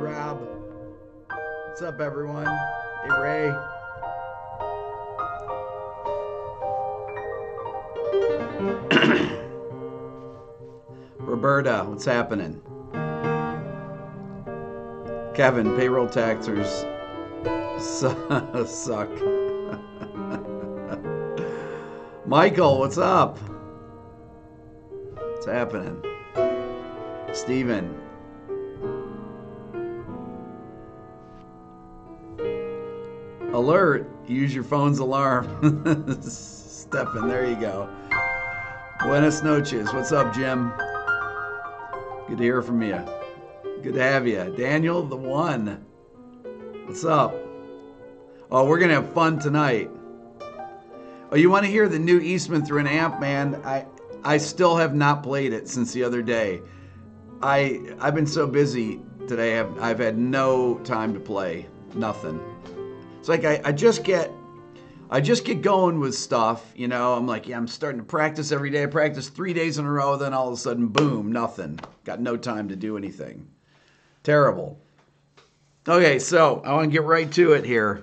Rob. What's up, everyone? Hey, Ray. Roberta, what's happening? Kevin, payroll taxers suck. Michael, what's up? What's happening? Steven. Alert, use your phone's alarm. Stefan, there you go. Buenas noches. What's up, Jim? Good to hear from you. Good to have you. Daniel, the one. What's up? Oh, we're going to have fun tonight. Oh, you want to hear the new Eastman through an amp, man? I still have not played it since the other day. I've been so busy today. I've had no time to play. Nothing. It's like I just get going with stuff, you know. I'm like, yeah, I'm starting to practice every day. I practice 3 days in a row, then all of a sudden, boom, nothing. Got no time to do anything. Terrible. Okay, so I want to get right to it here.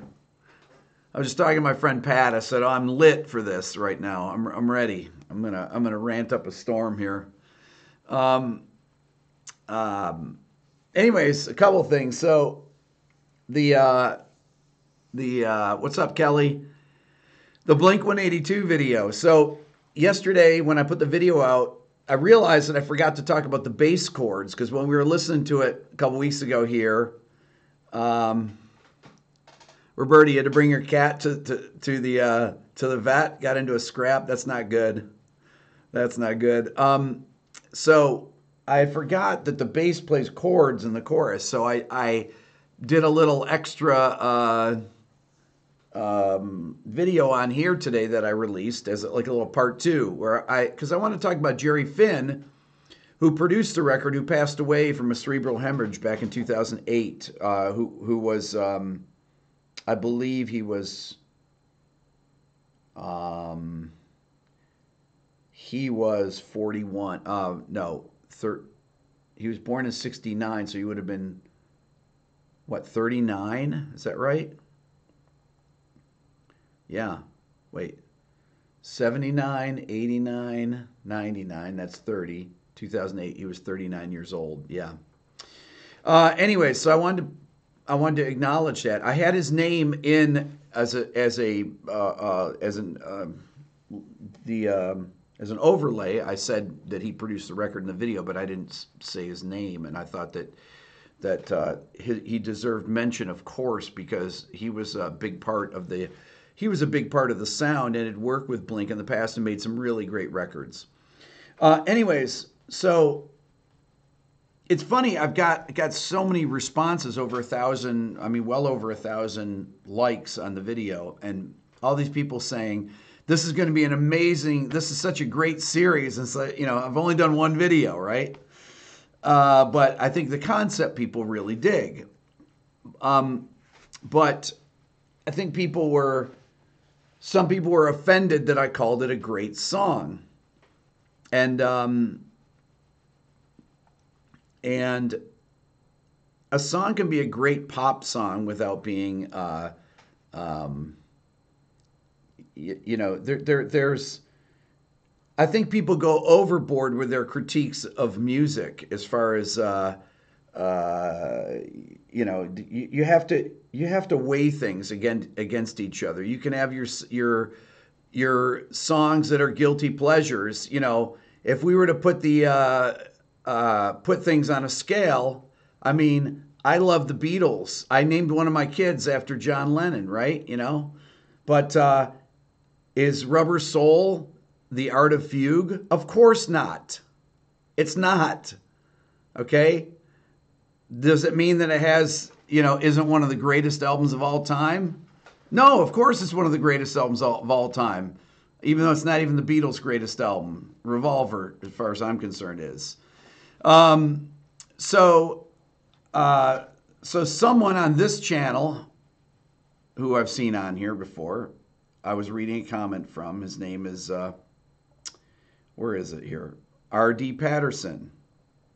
I was just talking to my friend Pat. I said, oh, I'm lit for this right now. I'm ready. I'm gonna rant up a storm here. Anyways, a couple things. So the what's up, Kelly? The Blink 182 video. So yesterday when I put the video out, I realized that I forgot to talk about the bass chords, because when we were listening to it a couple weeks ago here, Roberta, you had to bring your cat to the vet, got into a scrap. That's not good. That's not good. So I forgot that the bass plays chords in the chorus. So I did a little extra video on here today that I released as like a little part 2, where because I want to talk about Jerry Finn, who produced the record, who passed away from a cerebral hemorrhage back in 2008, who was, I believe he was 41. No, he was born in 69, so he would have been, what, 39? Is that right? Yeah, wait. 79, 89, 99, that's 30. 2008, he was 39 years old. Yeah. Anyway, so I wanted to acknowledge that. I had his name in as an overlay. I said that he produced the record in the video, but I didn't say his name, and I thought that he deserved mention, of course, because he was a big part of the sound and had worked with Blink in the past and made some really great records. Anyways, so it's funny, I've got so many responses, over 1,000, I mean, well over 1,000 likes on the video, and all these people saying, this is going to be this is such a great series. And so, you know, I've only done one video, right? But I think the concept people really dig. But I think some people were offended that I called it a great song. And a song can be a great pop song without being, there's, I think people go overboard with their critiques of music as far as, you have to weigh things against each other. You can have your songs that are guilty pleasures. You know, if we were to put put things on a scale, I mean, I love the Beatles. I named one of my kids after John Lennon, right? You know, but is Rubber Soul the Art of Fugue? Of course not. It's not. Okay. Does it mean that it isn't one of the greatest albums of all time? No, of course it's one of the greatest albums of all time, even though it's not even the Beatles' greatest album. Revolver, as far as I'm concerned, is. So someone on this channel, who I've seen on here before, I was reading a comment from, his name is, where is it here? R.D. Patterson.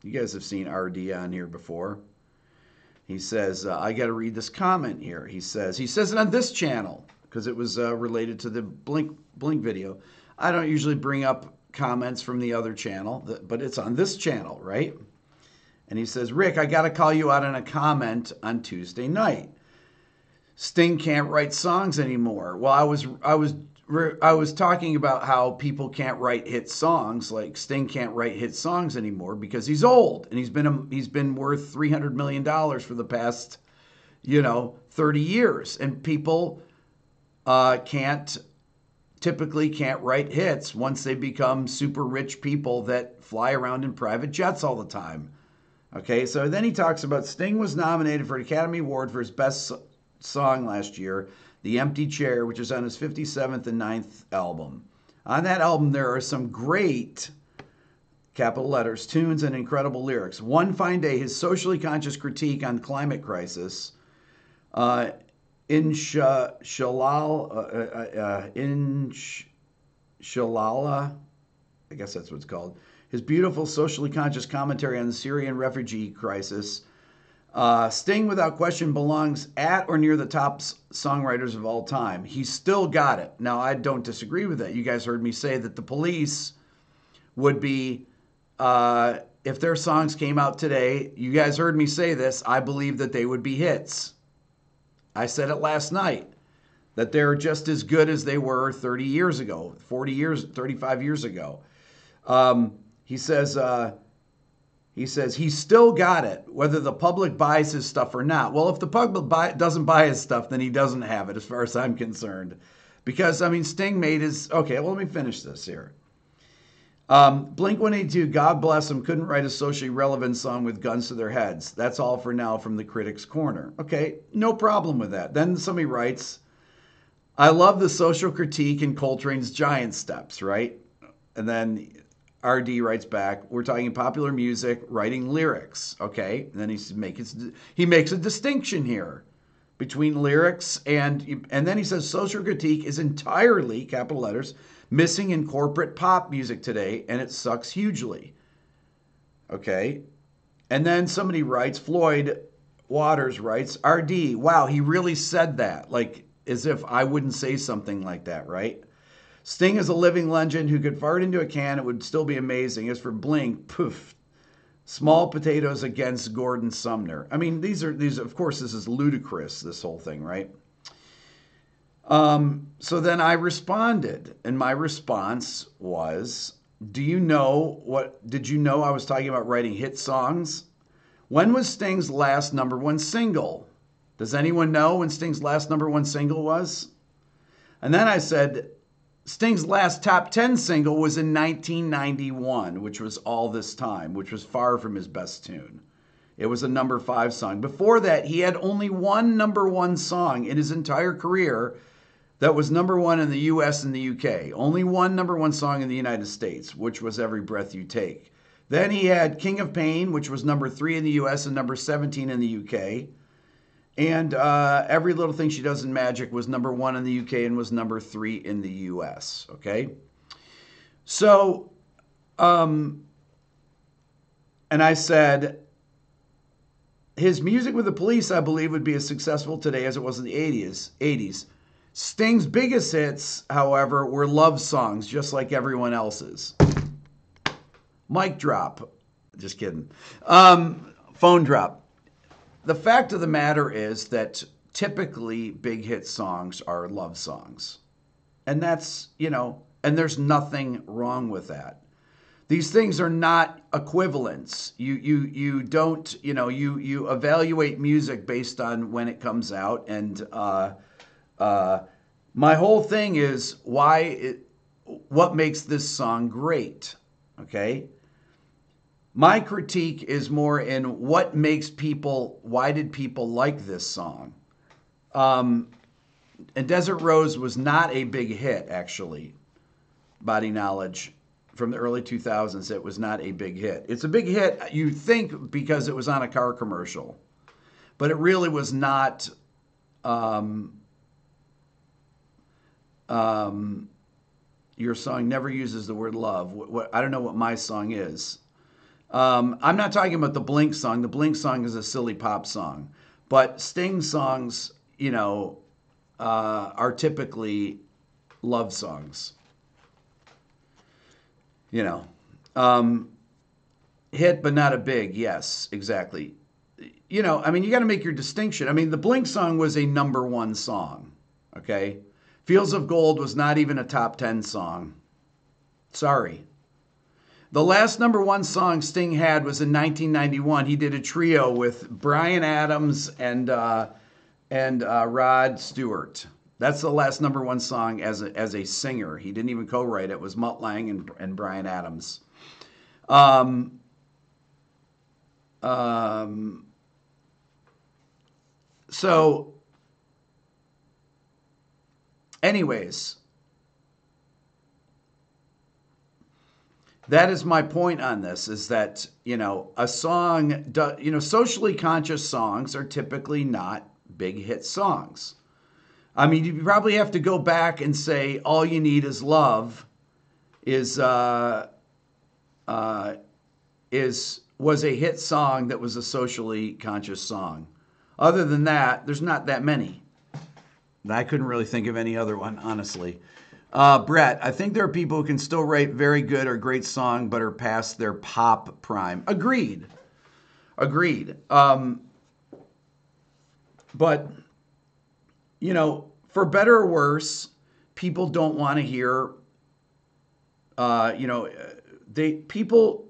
You guys have seen R.D. on here before. He says, I got to read this comment here. He says it on this channel because it was related to the Blink video. I don't usually bring up comments from the other channel, but it's on this channel, right? And he says, Rick, I got to call you out on a comment on Tuesday night. Sting can't write songs anymore. Well, I was talking about how people can't write hit songs. Like Sting can't write hit songs anymore because he's old and he's been worth $300 million for the past, 30 years. And people typically can't write hits once they become super rich people that fly around in private jets all the time. Okay, so then he talks about Sting was nominated for an Academy Award for his best song last year, The Empty Chair, which is on his 57th and 9th album. On that album, there are some great, capital letters, tunes and incredible lyrics. One Fine Day, his socially conscious critique on climate crisis. Inshallah, I guess that's what it's called. His beautiful socially conscious commentary on the Syrian refugee crisis. Sting, without question, belongs at or near the top songwriters of all time. He's still got it. Now, I don't disagree with that. You guys heard me say that the Police would be, if their songs came out today, you guys heard me say this, I believe that they would be hits. I said it last night, that they're just as good as they were 30 years ago, 40 years, 35 years ago. He says he's still got it, whether the public buys his stuff or not. Well, if the public doesn't buy his stuff, then he doesn't have it, as far as I'm concerned. Because, Sting made his... Okay, well, let me finish this here. Blink-182, God bless them, couldn't write a socially relevant song with guns to their heads. That's all for now from the Critics' Corner. Okay, no problem with that. Then somebody writes, I love the social critique in Coltrane's Giant Steps, right? And then RD writes back, we're talking popular music, writing lyrics, okay? And then he makes a distinction here between lyrics and then he says social critique is entirely, capital letters, missing in corporate pop music today, and it sucks hugely, okay? And then somebody writes, Floyd Waters writes, RD, wow, he really said that, like as if I wouldn't say something like that, right? Sting is a living legend who could fart into a can. It would still be amazing. As for Blink, poof, small potatoes against Gordon Sumner. These of course, this is ludicrous, this whole thing, right? So then I responded, and my response was, did you know I was talking about writing hit songs? When was Sting's last #1 single? Does anyone know when Sting's last #1 single was? And then I said, Sting's last top 10 single was in 1991, which was All This Time, which was far from his best tune. It was a #5 song. Before that, he had only one #1 song in his entire career that was #1 in the US and the UK. Only one #1 song in the United States, which was Every Breath You Take. Then he had King of Pain, which was #3 in the US and #17 in the UK. And Every Little Thing She Does in Magic was #1 in the UK and was #3 in the US, okay? So, and I said, his music with the Police, I believe, would be as successful today as it was in the 80s. Sting's biggest hits, however, were love songs, just like everyone else's. Mic drop. Just kidding. Phone drop. The fact of the matter is that typically big hit songs are love songs. And that's, and there's nothing wrong with that. These things are not equivalents. You don't, you evaluate music based on when it comes out. And my whole thing is what makes this song great, okay? My critique is more in why did people like this song? And Desert Rose was not a big hit, actually. Body Knowledge from the early 2000s, it was not a big hit. It's a big hit, you think, because it was on a car commercial. But it really was not... your song never uses the word love. I don't know what my song is. I'm not talking about the Blink song. The Blink song is a silly pop song. But Sting songs, are typically love songs. You know, um, hit but not a big. Yes, exactly. I mean, you got to make your distinction. I mean, the Blink song was a number one song. Okay, Fields of Gold was not even a top 10 song. Sorry. The last number one song Sting had was in 1991. He did a trio with Bryan Adams and Rod Stewart. That's the last number one song as a singer. He didn't even co-write it. It was Mutt Lange and Bryan Adams. Um, um, so, anyways, that is my point on this, is that, a song, socially conscious songs are typically not big hit songs. I mean, you probably have to go back and say All You Need Is Love is was a hit song that was a socially conscious song. Other than that, there's not that many. I couldn't really think of any other one, honestly. Brett, I think there are people who can still write very good or great song, but are past their pop prime. Agreed. But, for better or worse, people don't want to hear, people,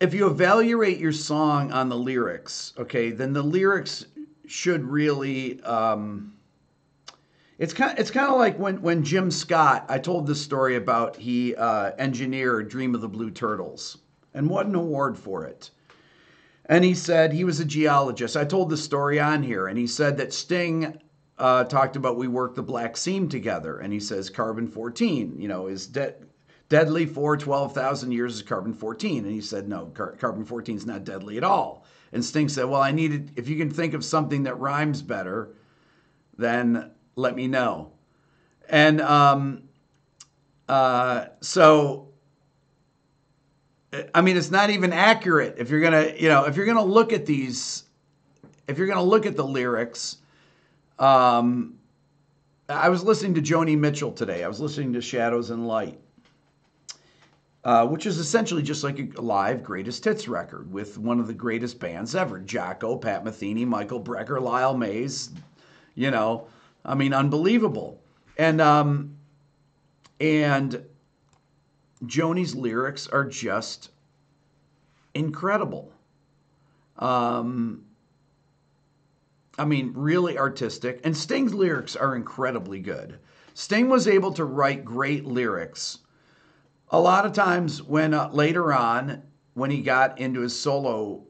if you evaluate your song on the lyrics, okay, then the lyrics should really, it's kind of like when Jim Scott, I told this story about, he engineered Dream of the Blue Turtles and won an award for it. And he said he was a geologist. I told this story on here, and he said that Sting talked about we worked the black seam together, and he says carbon-14, is deadly for 12,000 years is carbon-14. And he said, no, carbon-14 is not deadly at all. And Sting said, well, if you can think of something that rhymes better, then let me know. And so, I mean, it's not even accurate. If you're gonna look at these, if you're gonna look at the lyrics, I was listening to Joni Mitchell today. I was listening to Shadows and Light, which is essentially just like a live greatest hits record with one of the greatest bands ever. Jocko, Pat Metheny, Michael Brecker, Lyle Mays, I mean, unbelievable. And Joni's lyrics are just incredible. I mean, really artistic. And Sting's lyrics are incredibly good. Sting was able to write great lyrics. A lot of times when later on, when he got into his solo,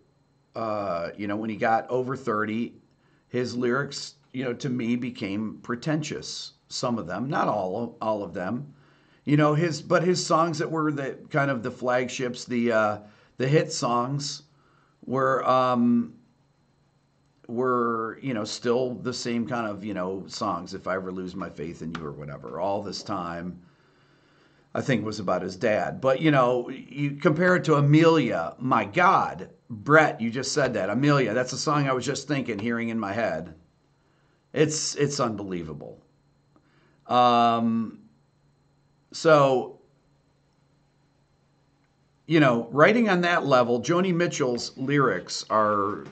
when he got over 30, his lyrics, to me became pretentious. Some of them, not all of them. But his songs that were the kind of the flagships, the hit songs were still the same kind of, songs. If I Ever Lose My Faith in You or whatever. All This Time, I think, was about his dad. But, you compare it to Amelia. My God, Brett, you just said that. Amelia, that's a song I was just hearing in my head. It's unbelievable. So, writing on that level, Joni Mitchell's lyrics are,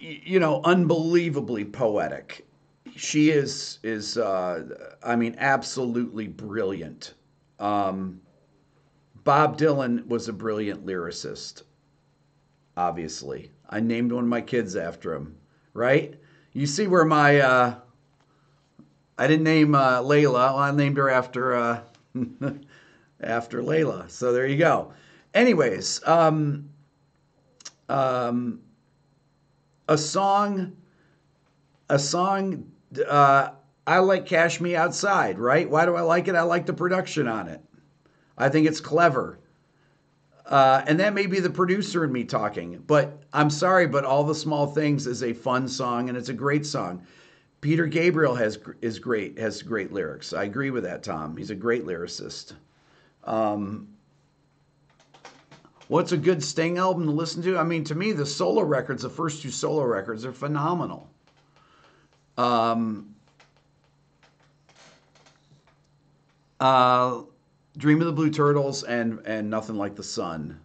unbelievably poetic. She is I mean, absolutely brilliant. Bob Dylan was a brilliant lyricist, obviously. I named one of my kids after him, right? You see where my, I didn't name Layla. Well, I named her after after Layla. So there you go. Anyways, a song. I like Cash Me Outside, right? Why do I like it? I like the production on it. I think it's clever. And that may be the producer in me talking, but I'm sorry, but All the Small Things is a fun song and it's a great song. Peter Gabriel has great lyrics. I agree with that, Tom. He's a great lyricist. Um, what's a good Sting album to listen to? I mean, to me, the solo records, the first two solo records, are phenomenal. Um, uh, Dream of the Blue Turtles and Nothing Like the Sun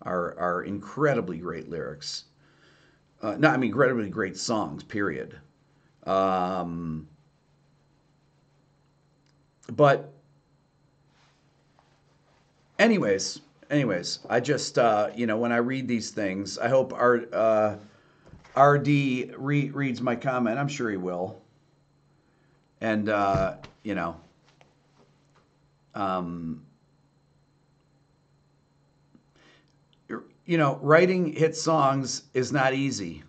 are incredibly great lyrics. No, I mean incredibly great songs. Period. Um, but anyways, I just when I read these things, I hope RD reads my comment. I'm sure he will. And you know, um, writing hit songs is not easy.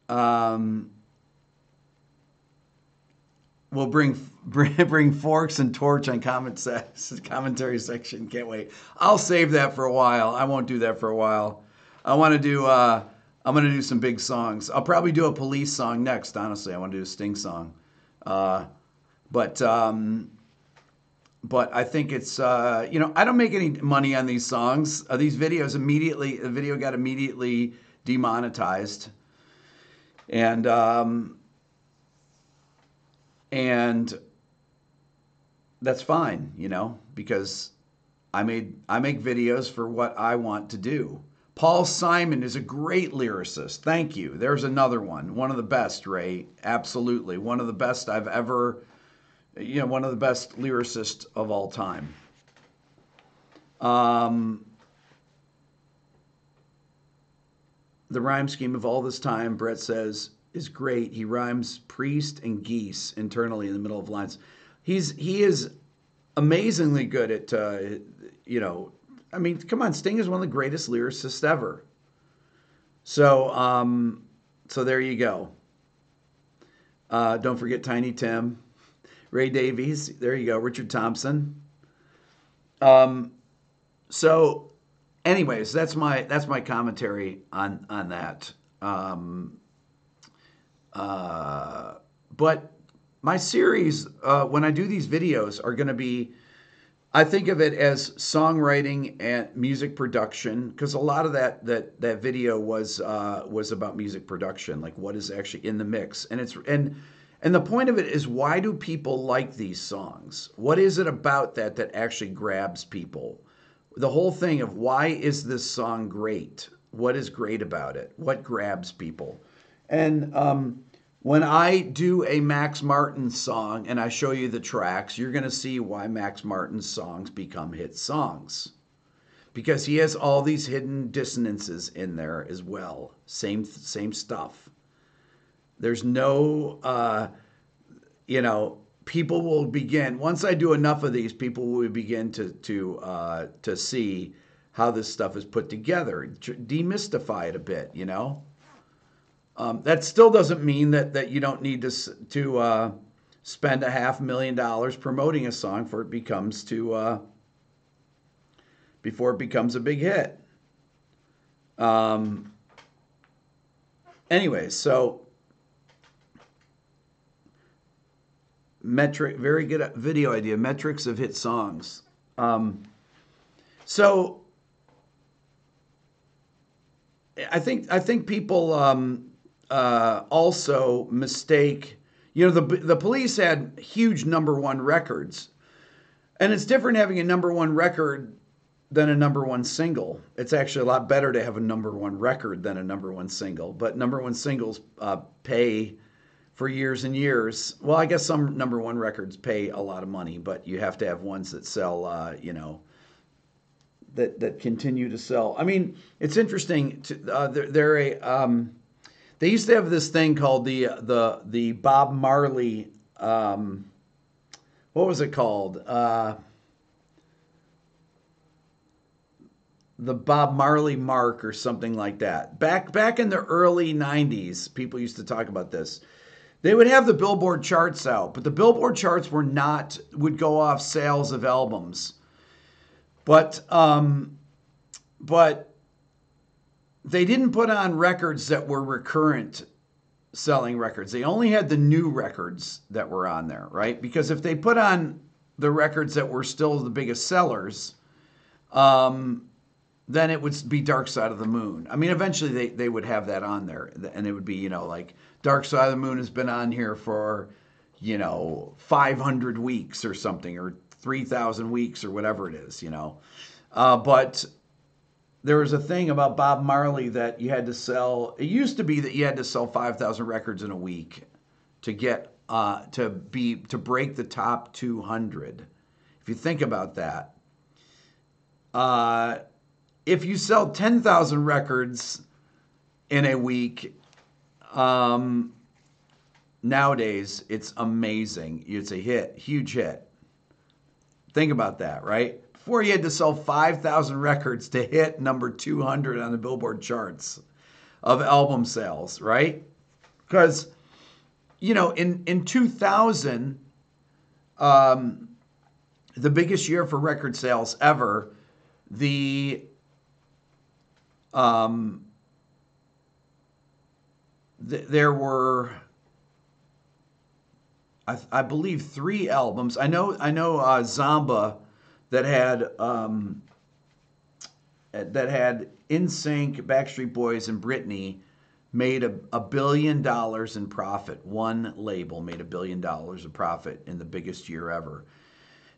Um, we'll bring forks and torch on commentary section. Can't wait. I'll save that for a while. I won't do that for a while. I want to do. I'm gonna do some big songs. I'll probably do a Police song next. Honestly, I want to do a Sting song. Uh, but but I think it's I don't make any money on these songs. These videos immediately. The video got immediately demonetized, and and that's fine, because I make videos for what I want to do. Paul Simon is a great lyricist. Thank you. There's another one of the best, Ray. Absolutely, one of the best I've ever, one of the best lyricists of all time. The rhyme scheme of All This Time, Brett says, is great. He rhymes priest and geese internally in the middle of lines. He is amazingly good at I mean, come on, Sting is one of the greatest lyricists ever. So there you go. Don't forget Tiny Tim, Ray Davies. There you go, Richard Thompson. So anyways, that's my commentary on that. But my series, when I do these videos, are going to be, I think of it as songwriting and music production, because a lot of that video was about music production, like what is actually in the mix, and the point of it is, why do people like these songs? What is it about that actually grabs people? The whole thing of, why is this song great? What is great about it? What grabs people? And when I do a Max Martin song and I show you the tracks, you're going to see why Max Martin's songs become hit songs. Because he has all these hidden dissonances in there as well. Same stuff. There's no, people will begin, once I do enough of these, people will begin to see how this stuff is put together, demystify it a bit, That still doesn't mean that you don't need to spend $500,000 promoting a song before it becomes a big hit. Anyways, so very good video idea. Metrics of hit songs. So I think people also mistake. The Police had huge #1 records, and it's different having a #1 record than a #1 single. It's actually a lot better to have a #1 record than a #1 single. But #1 singles pay for years and years. Well, I guess some #1 records pay a lot of money, but you have to have ones that sell, that continue to sell. I mean, it's interesting. They used to have this thing called the Bob Marley. What was it called? The Bob Marley mark or something like that. Back in the early 90s, people used to talk about this. They would have the Billboard charts out, but the Billboard charts would go off sales of albums. But they didn't put on records that were recurrent selling records. They only had the new records that were on there, right? Because if they put on the records that were still the biggest sellers, then it would be Dark Side of the Moon. I mean, eventually they would have that on there, and it would be, like Dark Side of the Moon has been on here for, 500 weeks or something, or 3,000 weeks or whatever it is, But there was a thing about Bob Marley that you had to sell. It used to be that you had to sell 5,000 records in a week to get to break the top 200. If you think about that, if you sell 10,000 records in a week, nowadays it's amazing. It's a hit, huge hit. Think about that, right? Before you had to sell 5,000 records to hit number 200 on the Billboard charts of album sales, right? Because, in 2000, the biggest year for record sales ever, there were, I believe, 3 albums. I know Zamba that had NSYNC, Backstreet Boys, and Britney made $1 billion in profit. One label made $1 billion of profit in the biggest year ever.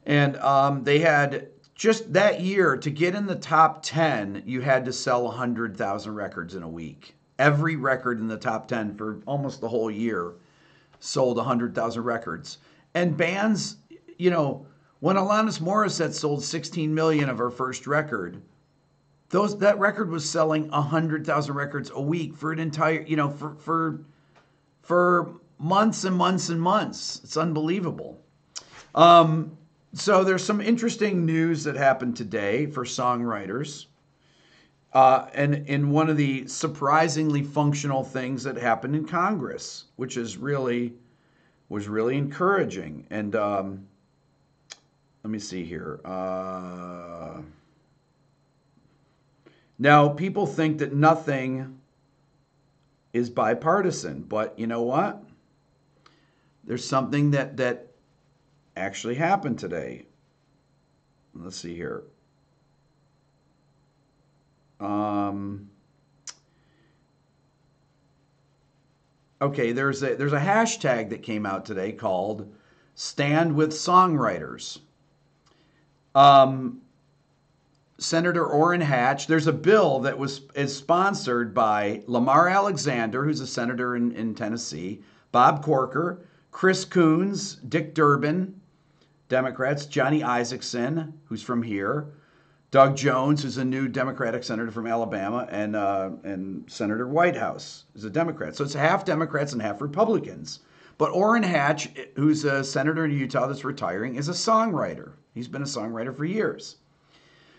And they had, just that year, to get in the top 10, you had to sell 100,000 records in a week. Every record in the top 10 for almost the whole year sold 100,000 records. And bands, when Alanis Morissette sold 16 million of her first record, that record was selling 100,000 records a week for an entire, for months and months and months. It's unbelievable. So there's some interesting news that happened today for songwriters. And in one of the surprisingly functional things that happened in Congress, which was really encouraging. And let me see here. Now, people think that nothing is bipartisan, but you know what? There's something that actually happened today. Let's see here. Okay, there's a hashtag that came out today called Stand with Songwriters. Senator Orrin Hatch, there's a bill that is sponsored by Lamar Alexander, who's a senator in Tennessee, Bob Corker, Chris Coons, Dick Durbin, Democrats, Johnny Isaacson, who's from here, Doug Jones, who's a new Democratic senator from Alabama, and Senator Whitehouse is a Democrat. So it's half Democrats and half Republicans. But Orrin Hatch, who's a senator in Utah that's retiring, is a songwriter. He's been a songwriter for years.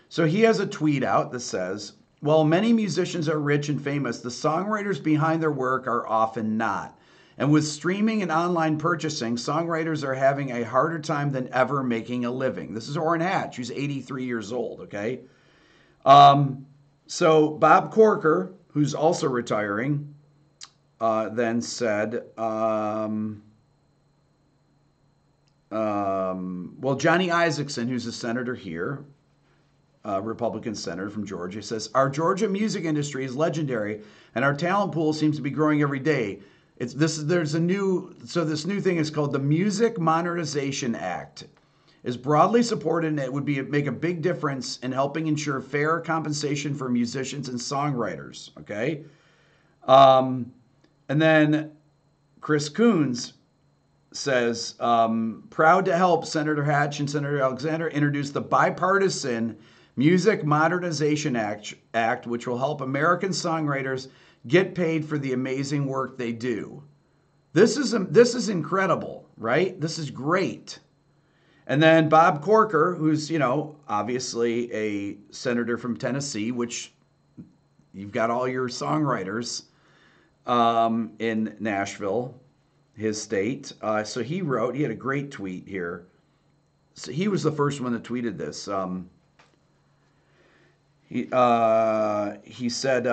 So he has a tweet out that says, while many musicians are rich and famous, the songwriters behind their work are often not. And with streaming and online purchasing, songwriters are having a harder time than ever making a living. This is Orrin Hatch, who's 83 years old, okay? So Bob Corker, who's also retiring, then said, well, Johnny Isaacson, who's a senator here, Republican senator from Georgia, says, our Georgia music industry is legendary, and our talent pool seems to be growing every day. This new thing is called the Music Modernization Act. Is broadly supported, and it would make a big difference in helping ensure fair compensation for musicians and songwriters. Okay, and then Chris Coons says, proud to help Senator Hatch and Senator Alexander introduce the bipartisan Music Modernization Act, which will help American songwriters get paid for the amazing work they do. This is incredible, right? This is great. And then Bob Corker, who's, obviously a senator from Tennessee, which you've got all your songwriters in Nashville, his state. So he had a great tweet here. So he was the first one that tweeted this. He said,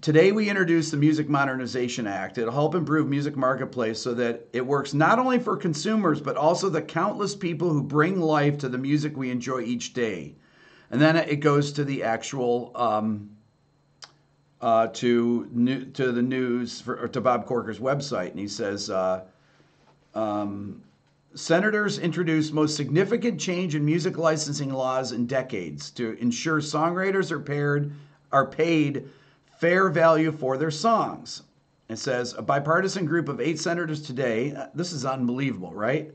Today we introduced the Music Modernization Act. It'll help improve music marketplace so that it works not only for consumers, but also the countless people who bring life to the music we enjoy each day. And then it goes to the actual to the news to Bob Corker's website, and he says senators introduced most significant change in music licensing laws in decades to ensure songwriters are paid fair value for their songs. It says a bipartisan group of 8 senators today. This is unbelievable, right?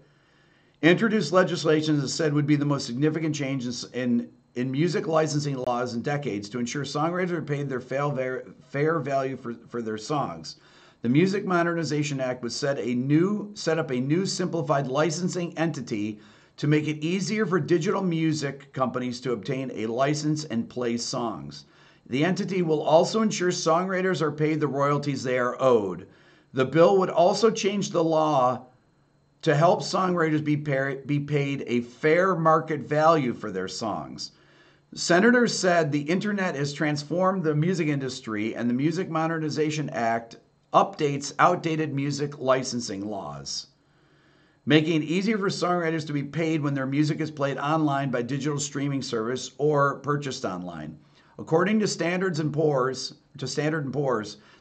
Introduced legislation that said would be the most significant changes in music licensing laws in decades to ensure songwriters are paid their fair value for their songs. The Music Modernization Act would set up a new simplified licensing entity to make it easier for digital music companies to obtain a license and play songs. The entity will also ensure songwriters are paid the royalties they are owed. The bill would also change the law to help songwriters be paid a fair market value for their songs. Senators said the internet has transformed the music industry, and the Music Modernization Act updates outdated music licensing laws, making it easier for songwriters to be paid when their music is played online by digital streaming service or purchased online. According to Standard & Poor's,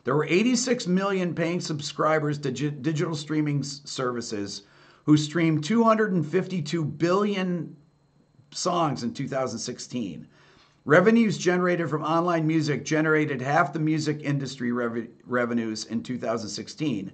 there were 86 million paying subscribers to digital streaming services who streamed 252 billion songs in 2016. Revenues generated from online music generated half the music industry revenues in 2016.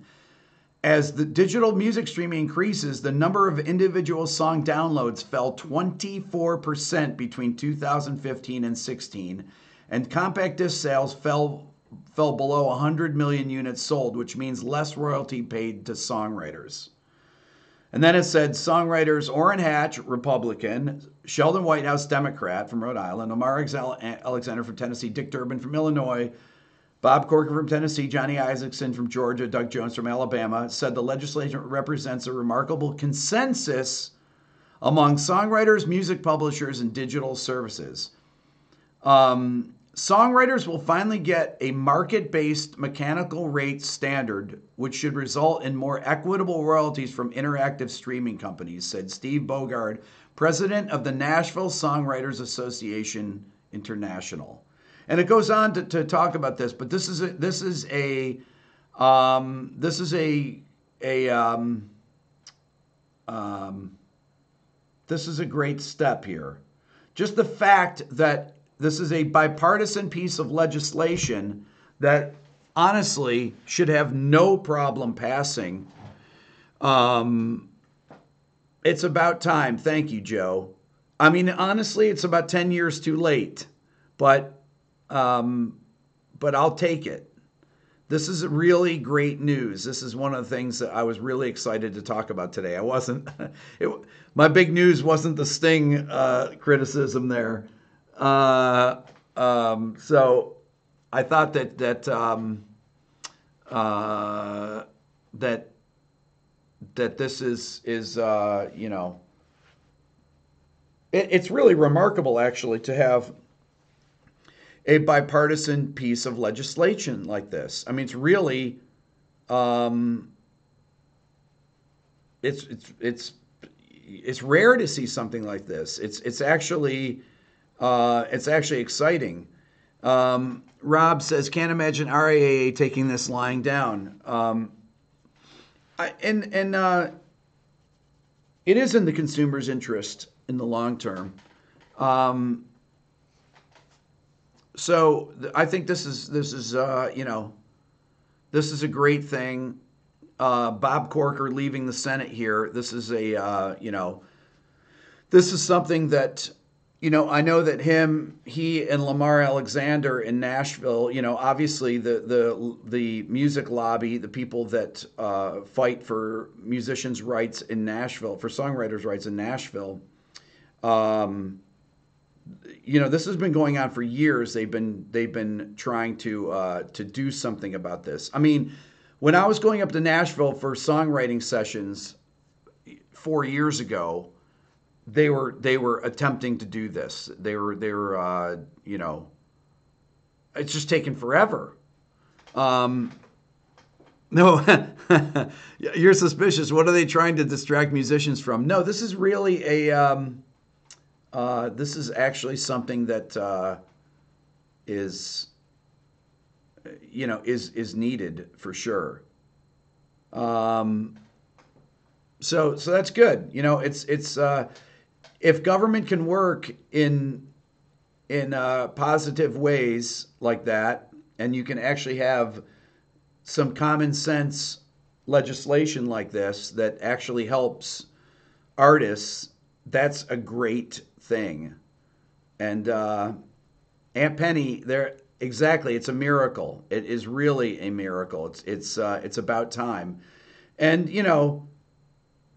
As the digital music streaming increases, the number of individual song downloads fell 24% between 2015 and 16, and compact disc sales fell below 100 million units sold, which means less royalty paid to songwriters. And then it said songwriters Orrin Hatch, Republican, Sheldon Whitehouse, Democrat from Rhode Island, Omar Alexander from Tennessee, Dick Durbin from Illinois, Bob Corker from Tennessee, Johnny Isaacson from Georgia, Doug Jones from Alabama, said the legislation represents a remarkable consensus among songwriters, music publishers, and digital services. Songwriters will finally get a market-based mechanical rate standard, which should result in more equitable royalties from interactive streaming companies, said Steve Bogard, president of the Nashville Songwriters Association International. And it goes on to talk about this, but this is a great step here. Just the fact that this is a bipartisan piece of legislation that honestly should have no problem passing. It's about time. Thank you, Joe. I mean, honestly, it's about 10 years too late, but I'll take it. This is really great news. This is one of the things that I was really excited to talk about today. My big news wasn't the Sting criticism there. So I thought that this is it's really remarkable actually to have a bipartisan piece of legislation like this. I mean, it's really it's rare to see something like this. It's actually exciting. Rob says, can't imagine RIAA taking this lying down. It is in the consumer's interest in the long term. So I think this is a great thing. Bob Corker leaving the Senate here. This is this is something that, I know that he and Lamar Alexander in Nashville, obviously the music lobby, the people that fight for musicians' rights in Nashville, for songwriters' rights in Nashville, this has been going on for years. They've been trying to do something about this. I mean, when I was going up to Nashville for songwriting sessions 4 years ago, they were attempting to do this. They were it's just taken forever. No, you're suspicious. What are they trying to distract musicians from? No, this is really this is actually something that is, is needed for sure. So that's good. It's if government can work in positive ways like that, and you can actually have some common sense legislation like this that actually helps artists, that's a great thing. And Aunt Penny, there exactly, it's a miracle. It is really a miracle. It's about time. And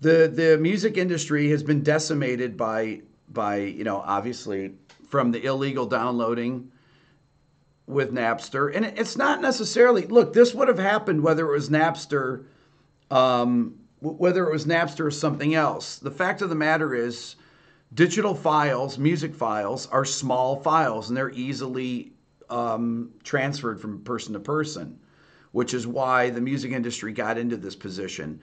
the music industry has been decimated by obviously from the illegal downloading with Napster. And it's not necessarily, look, this would have happened whether it was Napster, or something else. The fact of the matter is, digital files, music files, are small files, and they're easily transferred from person to person, which is why the music industry got into this position.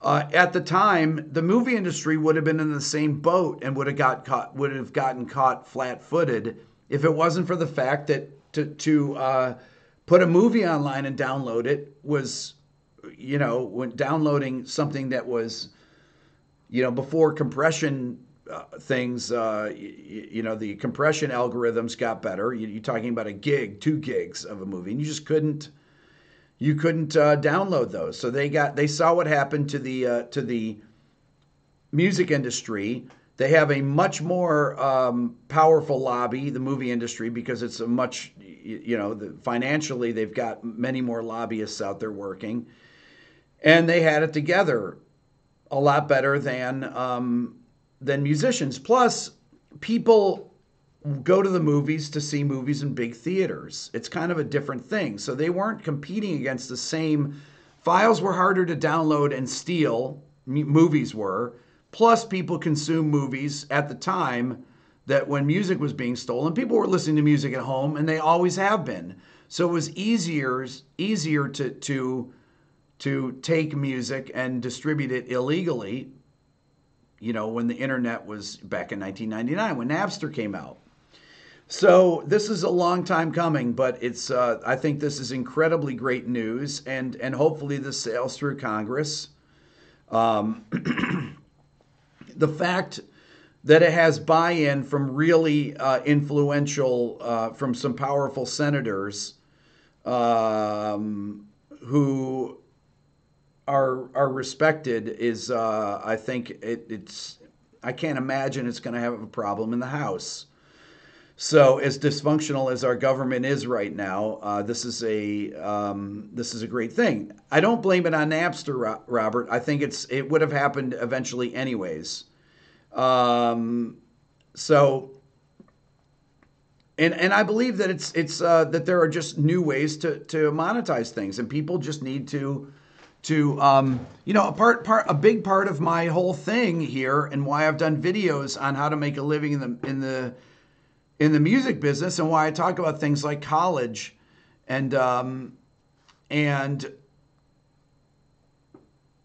At the time, the movie industry would have been in the same boat and would have gotten caught flat-footed if it wasn't for the fact that to put a movie online and download it was, when downloading something that was, before compression things, the compression algorithms got better. You're talking about a gig, 2 gigs of a movie, and you just couldn't download those. So they saw what happened to the music industry. They have a much more powerful lobby, the movie industry, because it's a much, financially they've got many more lobbyists out there working, and they had it together a lot better than musicians. Plus, people go to the movies to see movies in big theaters. It's kind of a different thing. So they weren't competing against the same. Files were harder to download and steal. Movies were. Plus, people consumed movies at the time that when music was being stolen, people were listening to music at home, and they always have been. So it was easier to take music and distribute it illegally, when the internet was back in 1999, when Napster came out. So this is a long time coming, but it's I think this is incredibly great news, and hopefully this sails through Congress. The fact that it has buy-in from really influential, from some powerful senators who are respected is, I think it's. I can't imagine it's going to have a problem in the House. So, as dysfunctional as our government is right now, this is a great thing. I don't blame it on Napster, Robert. I think it would have happened eventually, anyways. And I believe that it's that there are just new ways to monetize things, and people just need to a big part of my whole thing here, and why I've done videos on how to make a living in the music business, and why I talk about things like college and how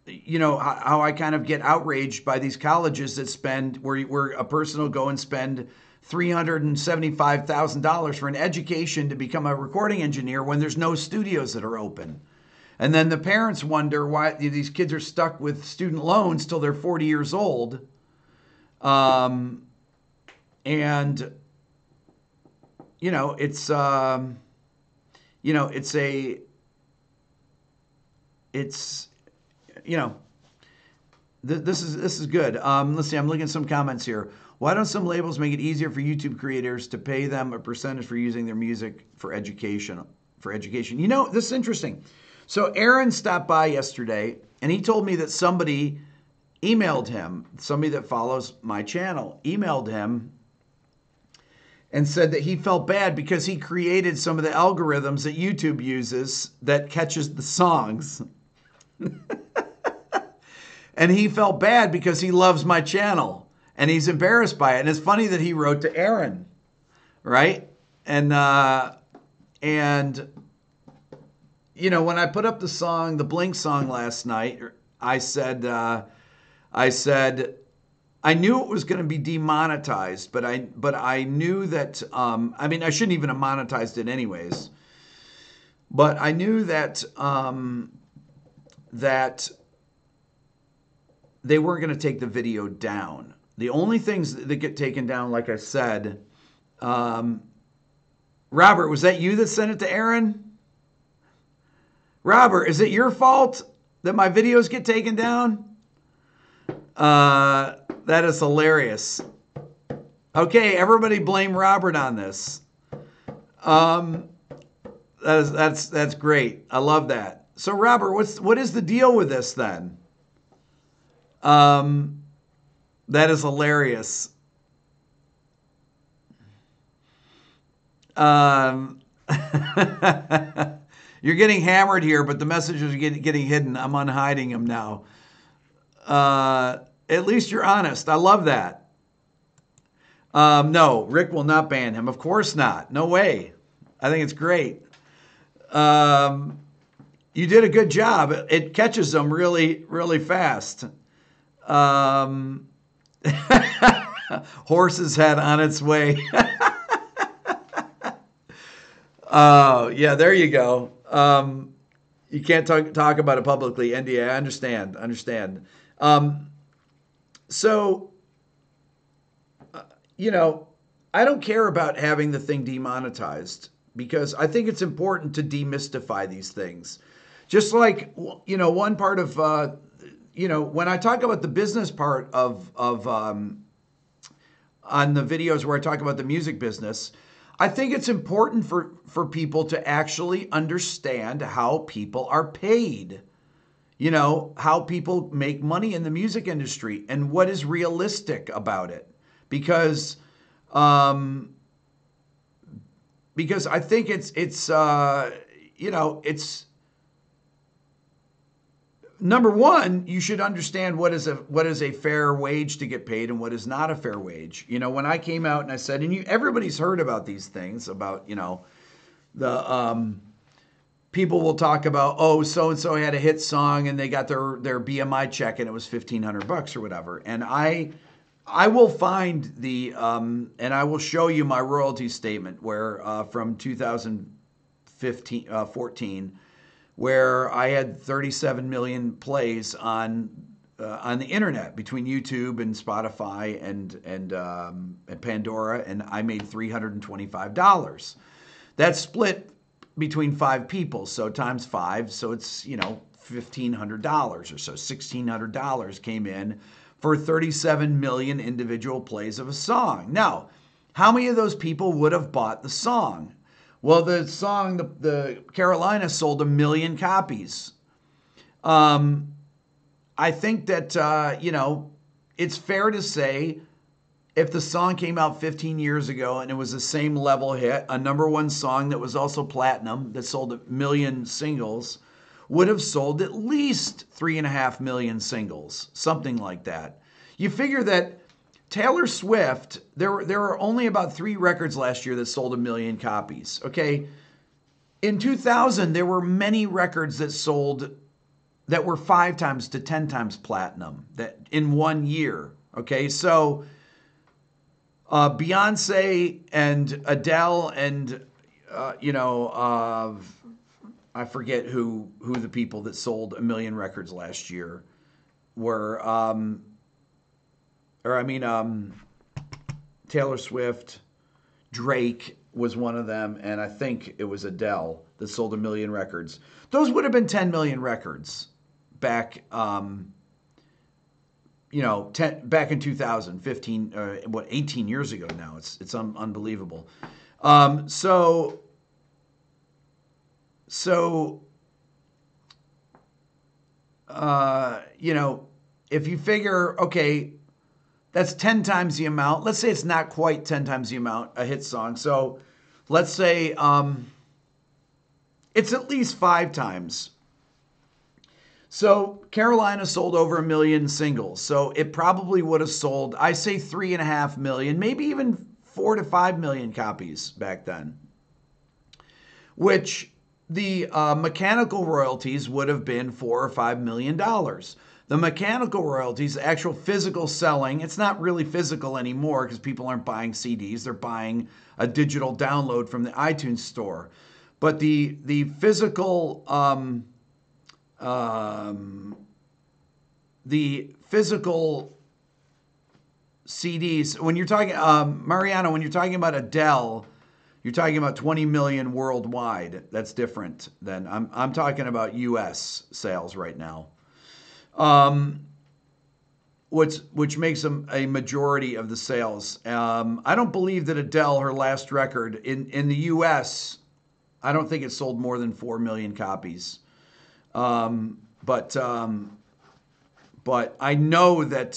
I kind of get outraged by these colleges that spend, where a person will go and spend $375,000 for an education to become a recording engineer when there's no studios that are open. And then the parents wonder why these kids are stuck with student loans till they're 40 years old. This is good. Let's see. I'm looking at some comments here. Why don't some labels make it easier for YouTube creators to pay them a percentage for using their music for education? This is interesting. So Aaron stopped by yesterday, and he told me that somebody emailed him, somebody that follows my channel, emailed him and said that he felt bad because he created some of the algorithms that YouTube uses that catches the songs. And he felt bad because he loves my channel, and he's embarrassed by it. And it's funny that he wrote to Aaron, right? And when I put up the song, the Blink song last night, I said, I knew it was going to be demonetized, but I knew that, I mean, I shouldn't even have monetized it anyways. But I knew that that they weren't going to take the video down. The only things that get taken down, like I said, Robert, was that you that sent it to Aaron? Robert, is it your fault that my videos get taken down? That is hilarious. Okay, everybody blame Robert on this. That's great. I love that. So Robert, what is the deal with this then? That is hilarious. You're getting hammered here, but the messages are getting hidden. I'm unhiding them now. At least you're honest. I love that. No, Rick will not ban him. Of course not. No way. I think it's great. You did a good job. It catches them really, really fast. Horse's head on its way. Yeah, there you go. You can't talk about it publicly. NDA, I understand. So, I don't care about having the thing demonetized because I think it's important to demystify these things. Just like, one part of, when I talk about the business part of on the videos where I talk about the music business, I think it's important for people to actually understand how people are paid. How people make money in the music industry and what is realistic about it. Because I think it's number one, you should understand what is a fair wage to get paid and what is not a fair wage. When I came out and I said, and everybody's heard about these things about, the people will talk about, oh, so-and-so had a hit song and they got their BMI check and it was $1,500 or whatever. And I will find and I will show you my royalty statement where from 2014, where I had 37 million plays on the internet between YouTube and Spotify and Pandora, and I made $325. That's split between 5 people, so times 5, so it's $1,500 or so. $1,600 came in for 37 million individual plays of a song. Now, how many of those people would have bought the song? Well, the song, the Carolina, sold 1 million copies. I think that, it's fair to say if the song came out 15 years ago and it was the same level hit, a number one song that was also platinum, that sold 1 million singles, would have sold at least 3.5 million singles, something like that. You figure that Taylor Swift, there were only about 3 records last year that sold 1 million copies, okay? In 2000, there were many records that sold that were 5 times to 10 times platinum that in 1 year, okay? So Beyonce and Adele and, I forget who the people that sold 1 million records last year were, Taylor Swift, Drake was one of them, and I think it was Adele that sold 1 million records. Those would have been 10 million records back, back in 2015, 18 years ago now. It's unbelievable. If you figure, okay, that's 10 times the amount. Let's say it's not quite 10 times the amount, a hit song. So let's say it's at least 5 times. So Carolina sold over 1 million singles. So it probably would have sold, I say 3.5 million, maybe even 4 to 5 million copies back then. Which the mechanical royalties would have been $4 or $5 million. The mechanical royalties, actual physical selling, it's not really physical anymore because people aren't buying CDs. They're buying a digital download from the iTunes store. But the physical CDs, when you're talking, Mariano, when you're talking about Adele, you're talking about 20 million worldwide. That's different than I'm talking about U.S. sales right now. Which makes them a majority of the sales. I don't believe that Adele, her last record in the U.S., I don't think it sold more than 4 million copies. But I know that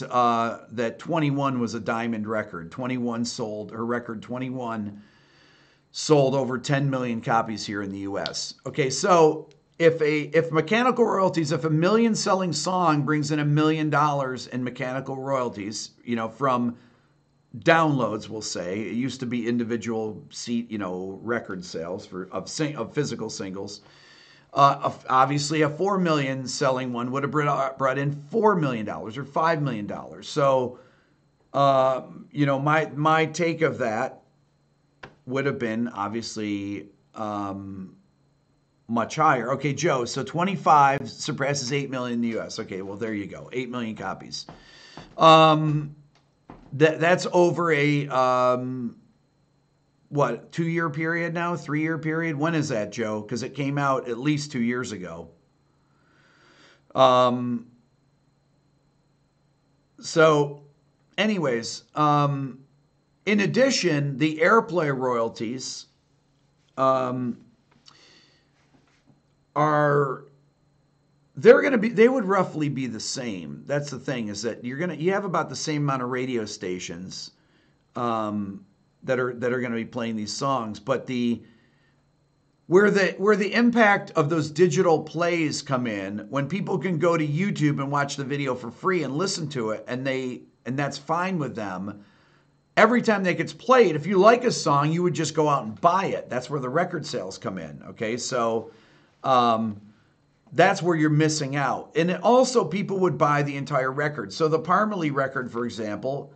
that 21 was a diamond record. 21 sold, her record 21 sold over 10 million copies here in the U.S. Okay, so if mechanical royalties, if a million selling song brings in $1 million in mechanical royalties, from downloads, we'll say, it used to be individual record sales of physical singles. Obviously, a 4 million selling one would have brought in $4 million or $5 million. So, my take of that would have been obviously much higher. Okay, Joe, so 25 surpasses 8 million in the U.S. Okay, well, there you go. 8 million copies. That's over a, 2-year period now? 3-year period? When is that, Joe? Because it came out at least 2 years ago. So, anyways, in addition, the airplay royalties they would roughly be the same. That's the thing, is that you have about the same amount of radio stations that are going to be playing these songs, but where the impact of those digital plays come in, when people can go to YouTube and watch the video for free and listen to it, and that's fine with them. Every time that gets played, if you like a song, you would just go out and buy it. That's where the record sales come in. Okay, so that's where you're missing out. And also, people would buy the entire record. So the Parmalee record, for example,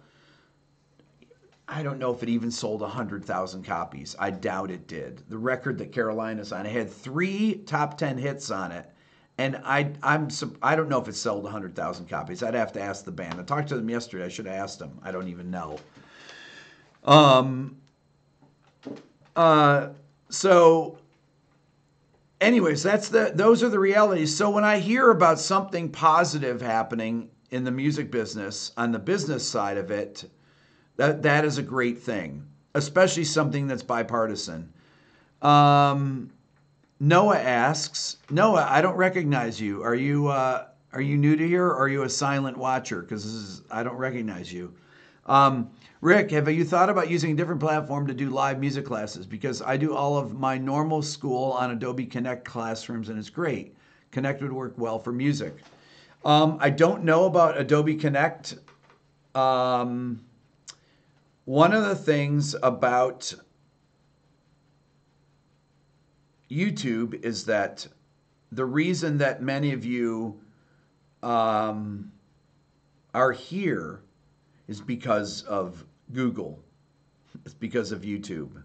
I don't know if it even sold 100,000 copies. I doubt it did. The record that Carolina's on, it had 3 top 10 hits on it. And I don't know if it sold 100,000 copies. I'd have to ask the band. I talked to them yesterday. I should have asked them. I don't even know. So anyways, those are the realities. So when I hear about something positive happening in the music business, on the business side of it, that is a great thing, especially something that's bipartisan. Noah asks, Noah, I don't recognize you. Are you new to here, or are you a silent watcher? Because I don't recognize you. Rick, have you thought about using a different platform to do live music classes? Because I do all of my normal school on Adobe Connect classrooms, and it's great. Connect would work well for music. I don't know about Adobe Connect. One of the things about YouTube is that the reason that many of you are here is because of Google. It's because of YouTube.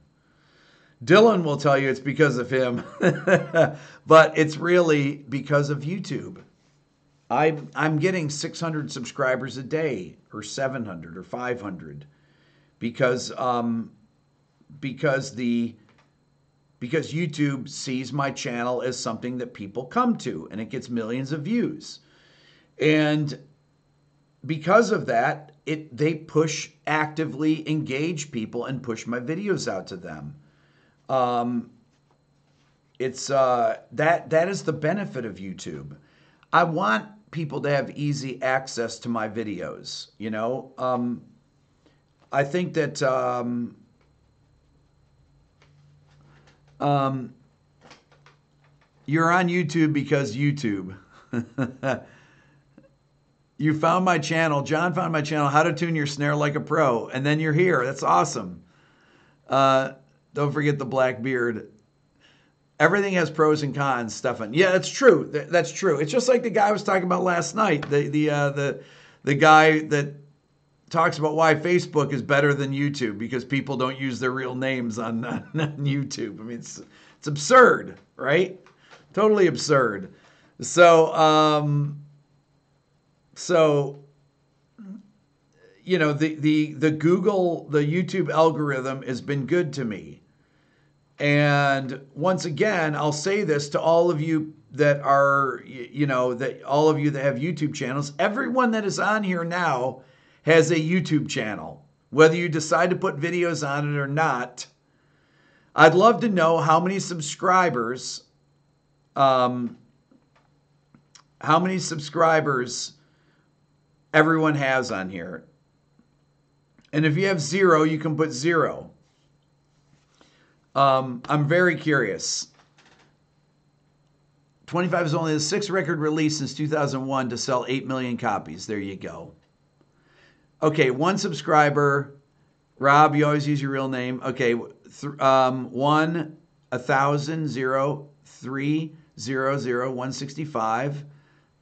Dylan will tell you it's because of him, but it's really because of YouTube. I'm getting 600 subscribers a day, or 700, or 500, because YouTube sees my channel as something that people come to, and it gets millions of views. And because of that, they actively engage people and push my videos out to them. It's that is the benefit of YouTube. I want people to have easy access to my videos. I think that you're on YouTube because YouTube. You found my channel. John found my channel, How to Tune Your Snare Like a Pro. And then you're here. That's awesome. Don't forget the black beard. Everything has pros and cons, Stefan. Yeah, that's true. That's true. It's just like the guy I was talking about last night. The guy that talks about why Facebook is better than YouTube because people don't use their real names on YouTube. I mean, it's absurd, right? Totally absurd. So you know, the Google, the YouTube algorithm has been good to me. And once again, I'll say this to all of you that are, you know, that all of you that have YouTube channels, everyone that is on here now has a YouTube channel. Whether you decide to put videos on it or not, I'd love to know how many subscribers, everyone has on here. And if you have 0, you can put 0. I'm very curious. 25 is only the 6th record release since 2001 to sell 8 million copies. There you go. Okay, 1 subscriber. Rob, you always use your real name. Okay, 1, 1,000, 0, 3, 0, 0, 165,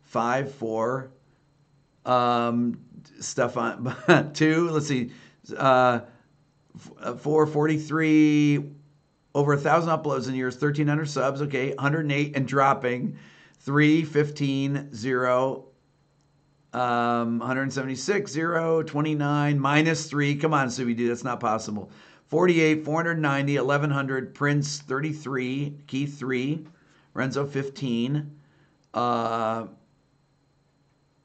5, 4. Stuff on 2. Let's see. 4, 43. Over 1,000 uploads in years, 1,300 subs, okay, 108 and dropping, 3, 15, 0, 176, 0, 29, minus 3, come on, Scooby-Doo, that's not possible, 48, 490, 1,100, Prince, 33, Keith, 3, Renzo, 15,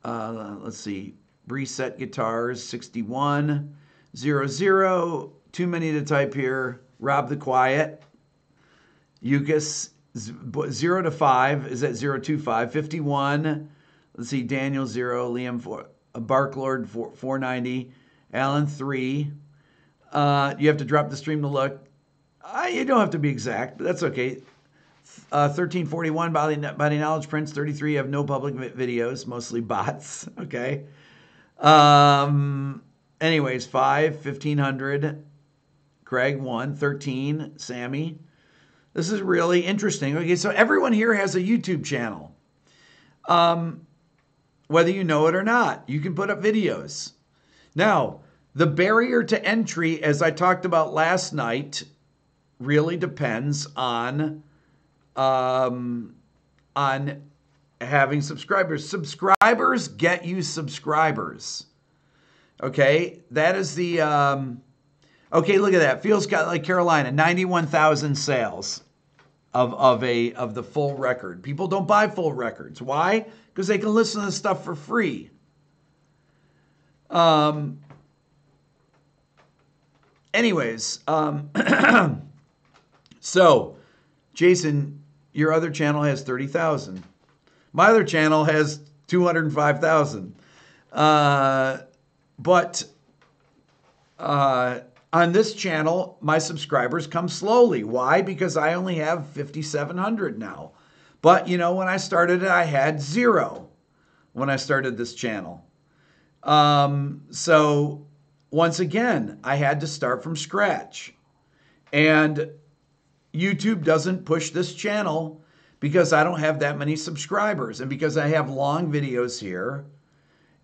let's see, Reset Guitars, 61, 0, 0, too many to type here, Rob the Quiet, Yukis 0 to 5 is at 025, 51. Let's see, Daniel 0, Liam 4, Barklord 490, Alan 3. You have to drop the stream to look. You don't have to be exact, but that's okay. 1341 Body Knowledge, Prince 33 have no public videos, mostly bots. Okay. Anyways, 5, 1,500. Craig 1, 13, Sammy. This is really interesting. Okay, so everyone here has a YouTube channel. Whether you know it or not, you can put up videos. Now, the barrier to entry, as I talked about last night, really depends on having subscribers. Subscribers get you subscribers. Okay, that is the... okay, look at that. Feels like Carolina, 91,000 sales of the full record. People don't buy full records. Why? Because they can listen to this stuff for free. Anyways, so Jason, your other channel has 30,000. My other channel has 205,000. But on this channel, my subscribers come slowly. Why? Because I only have 5,700 now. But, you know, when I started it, I had 0 when I started this channel. So, once again, I had to start from scratch. And YouTube doesn't push this channel because I don't have that many subscribers. And because I have long videos here.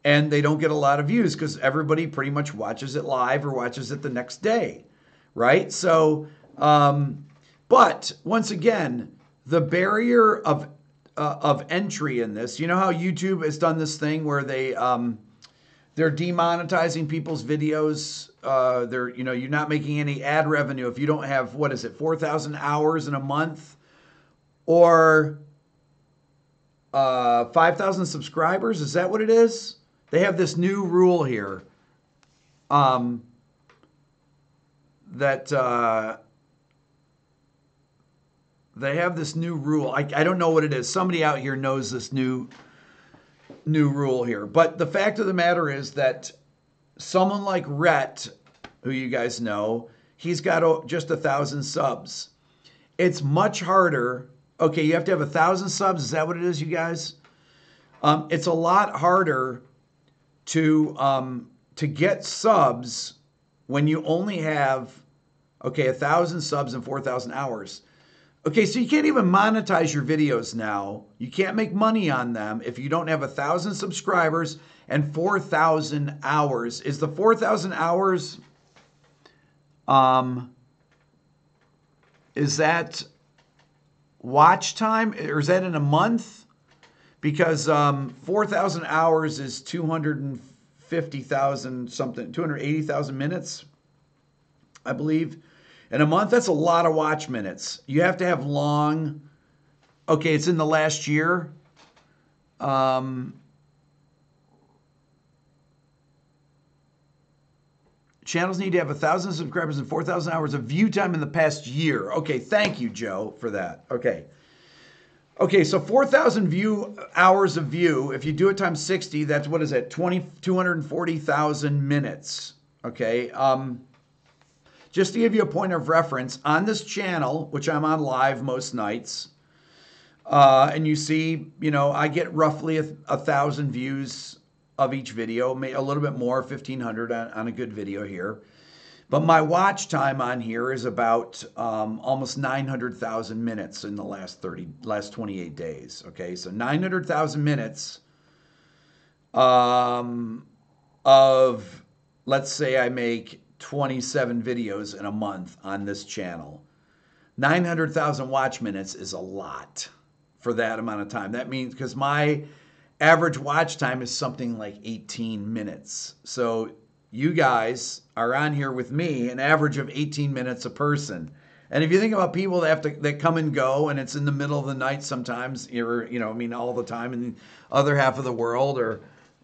And they don't get a lot of views because everybody pretty much watches it live or watches it the next day, right? So, but once again, the barrier of entry in this, you know how YouTube has done this thing where they're demonetizing people's videos. You're not making any ad revenue if you don't have, 4,000 hours in a month or 5,000 subscribers. Is that what it is? They have this new rule here that they have this new rule. I don't know what it is. Somebody out here knows this new rule here. But the fact of the matter is that someone like Rhett, who you guys know, he's got just 1,000 subs. It's much harder. Okay, you have to have 1,000 subs. Is that what it is, you guys? It's a lot harder to get subs when you only have 1,000 subs and 4,000 hours. Okay, so you can't even monetize your videos now. You can't make money on them if you don't have 1,000 subscribers and 4,000 hours. Is the 4,000 hours, is that watch time, or is that in a month? Because 4,000 hours is 250,000 something, 280,000 minutes, I believe. In a month, that's a lot of watch minutes. You have to have long, okay, it's in the last year. Channels need to have 1,000 subscribers and 4,000 hours of view time in the past year. Okay, thank you, Joe, for that. Okay. Okay, so 4,000 hours of view, if you do it times 60, that's, what is that, 240,000 minutes. Okay. Just to give you a point of reference, on this channel, which I'm on live most nights, and you see, I get roughly 1,000 views of each video, a little bit more, 1,500 on a good video here. But my watch time on here is about almost 900,000 minutes in the last 28 days. Okay, so 900,000 minutes of, let's say I make 27 videos in a month on this channel. 900,000 watch minutes is a lot for that amount of time. That means, because my average watch time is something like 18 minutes. So you guys are on here with me an average of 18 minutes a person. And if you think about people that come and go, and it's in the middle of the night sometimes, all the time in the other half of the world, or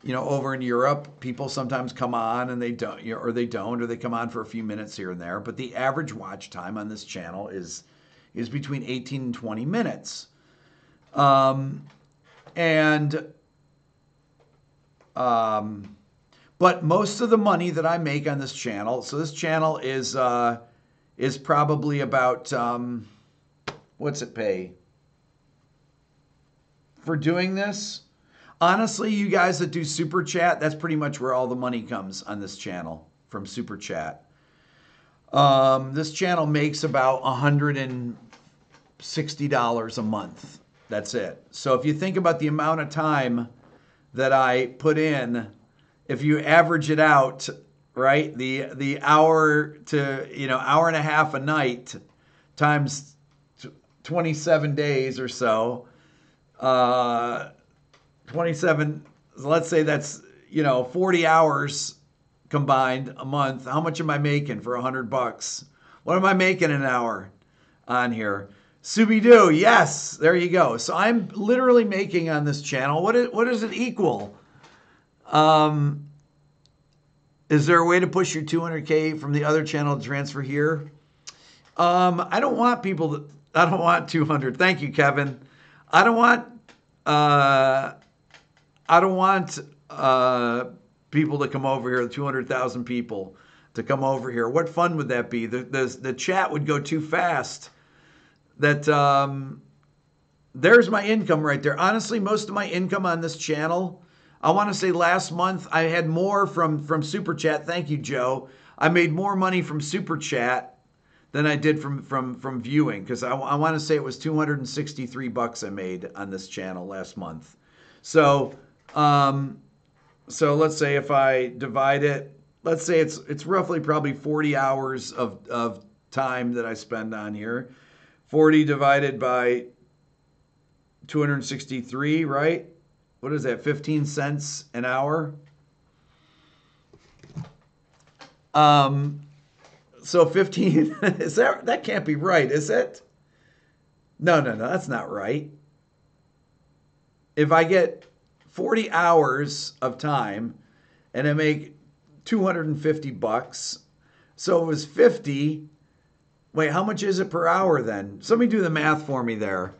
over in Europe, people sometimes come on and they don't, or they come on for a few minutes here and there. But the average watch time on this channel is between 18 and 20 minutes. But most of the money that I make on this channel, so this channel is probably about, what's it pay for doing this? Honestly, you guys that do Super Chat, that's pretty much where all the money comes on this channel, from Super Chat. This channel makes about $160 a month. That's it. So if you think about the amount of time that I put in, if you average it out, right, the hour to, hour and a half a night times 27 days or so, 27, let's say that's, 40 hours combined a month. How much am I making for $100? What am I making an hour on here? Scooby-Doo, yes, there you go. So I'm literally making on this channel, what does it equal? Is there a way to push your 200K from the other channel to transfer here? I don't want 200. Thank you, Kevin. I don't want people to come over here, 200,000 people to come over here. What fun would that be? The chat would go too fast. There's my income right there. Honestly, most of my income on this channel, I want to say last month I had more from Super Chat. Thank you, Joe. I made more money from Super Chat than I did from viewing, because I want to say it was $263 I made on this channel last month. So let's say if I divide it, let's say it's roughly probably 40 hours of time that I spend on here. 40 divided by 263, right? What is that, 15 cents an hour? So 15, that can't be right, is it? No, that's not right. If I get 40 hours of time and I make $250, so it was 50. Wait, how much is it per hour then? Somebody do the math for me there.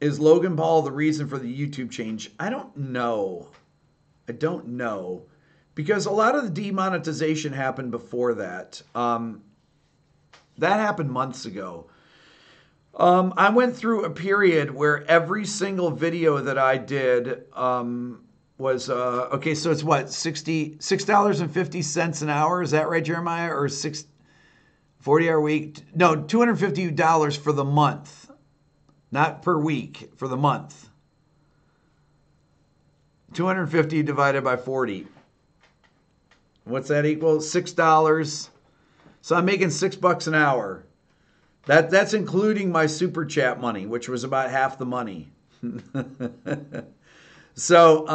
Is Logan Paul the reason for the YouTube change? I don't know. Because a lot of the demonetization happened before that. That happened months ago. I went through a period where every single video that I did was okay. So it's what, $66.50 an hour? Is that right, Jeremiah? Or 40-hour week? No, $250 for the month, not per week, for the month. 250 divided by 40. What's that equal? $6. So I'm making $6 an hour. That's including my super chat money, which was about half the money. So,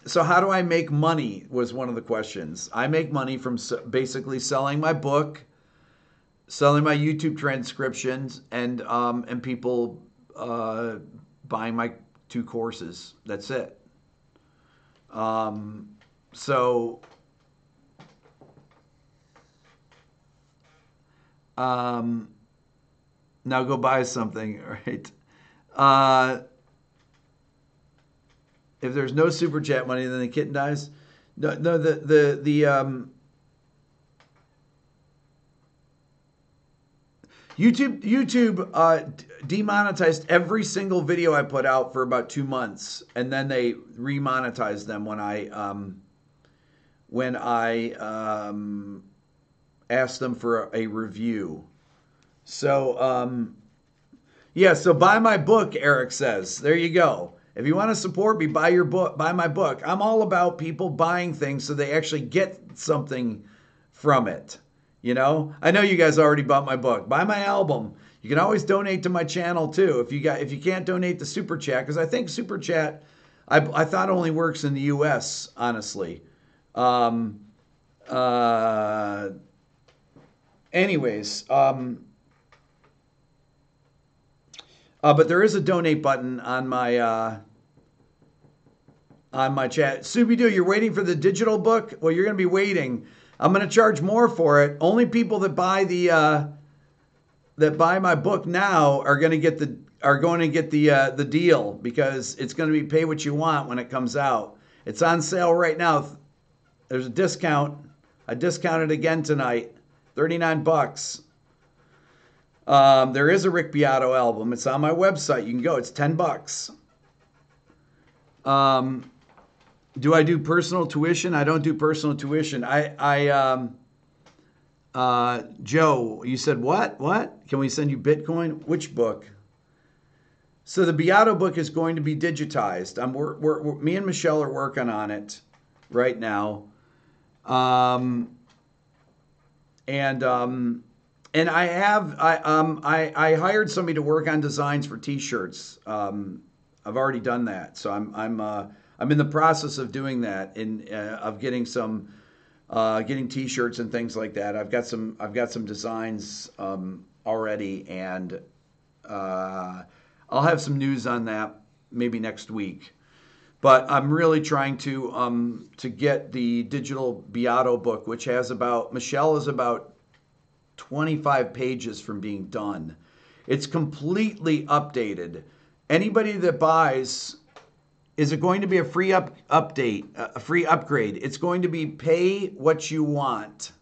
so how do I make money was one of the questions. I make money from basically selling my book, selling my YouTube transcriptions, and people buying my 2 courses. That's it. So now go buy something, right? If there's no super chat money, then the kitten dies. No, YouTube demonetized every single video I put out for about 2 months, and then they remonetized them when I asked them for a review. So yeah, so buy my book, Eric says. There you go. If you want to support me, buy my book. I'm all about people buying things so they actually get something from it. You know, I know you guys already bought my book. Buy my album. You can always donate to my channel too. If you can't donate the super chat, because I think super chat, I thought only works in the U.S. honestly. Anyways, but there is a donate button on my chat. Scooby-Doo, you're waiting for the digital book? Well, you're going to be waiting. I'm going to charge more for it. Only people that buy my book now are going to get the deal, because it's going to be pay what you want when it comes out. It's on sale right now. There's a discount. I discounted again tonight. $39. There is a Rick Beato album. It's on my website. You can go. It's $10. Do I do personal tuition? I don't do personal tuition. Joe, you said what? What? Can we send you Bitcoin? Which book? So the Beato book is going to be digitized. Me and Michelle are working on it right now. And I hired somebody to work on designs for T-shirts. I've already done that, so I'm in the process of doing that, of getting T-shirts and things like that. I've got some designs already, and I'll have some news on that maybe next week. But I'm really trying to get the digital Beato book, which Michelle is about 25 pages from being done. It's completely updated. Anybody that buys, is it going to be a free a free upgrade? It's going to be pay what you want.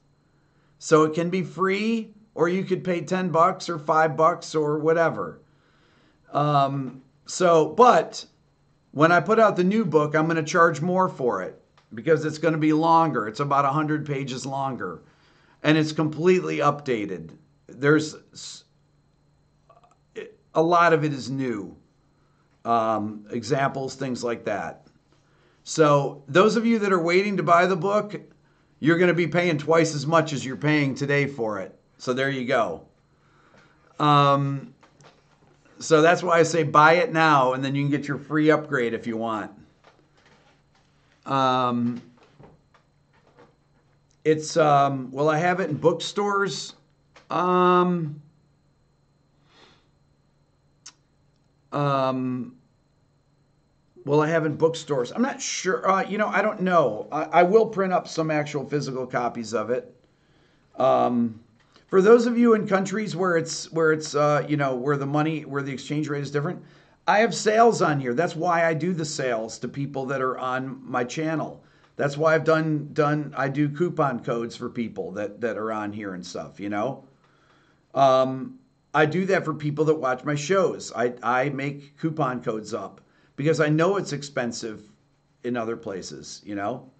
So it can be free, or you could pay $10 or $5 or whatever. But when I put out the new book, I'm going to charge more for it, because it's going to be longer. It's about 100 pages longer. And it's completely updated. There's a lot of it is new. Examples, things like that. So those of you that are waiting to buy the book, you're going to be paying twice as much as you're paying today for it. So there you go. So that's why I say buy it now, and then you can get your free upgrade if you want. Will I have it in bookstores? Will I have it in bookstores? I'm not sure. I don't know. I will print up some actual physical copies of it. For those of you in countries where the exchange rate is different, I have sales on here. That's why I do the sales to people that are on my channel. That's why I do coupon codes for people that are on here and stuff, I do that for people that watch my shows. I make coupon codes up because I know it's expensive in other places, you know?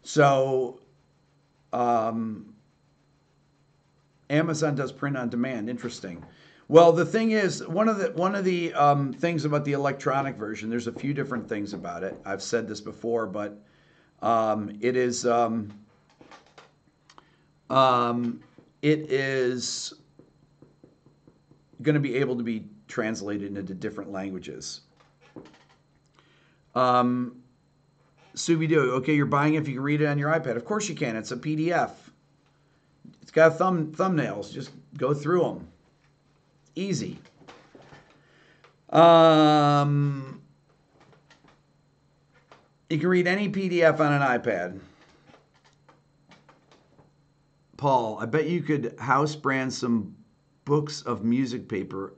So Amazon does print on demand. Interesting. Well, the thing is, one of the things about the electronic version, there's a few different things about it. I've said this before, but it is going to be able to be translated into different languages. Scooby-Doo, okay, you're buying it if you can read it on your iPad. Of course you can. It's a PDF. It's got thumbnails. Just go through them. Easy. You can read any PDF on an iPad. Paul, I bet you could house brand some books of music paper.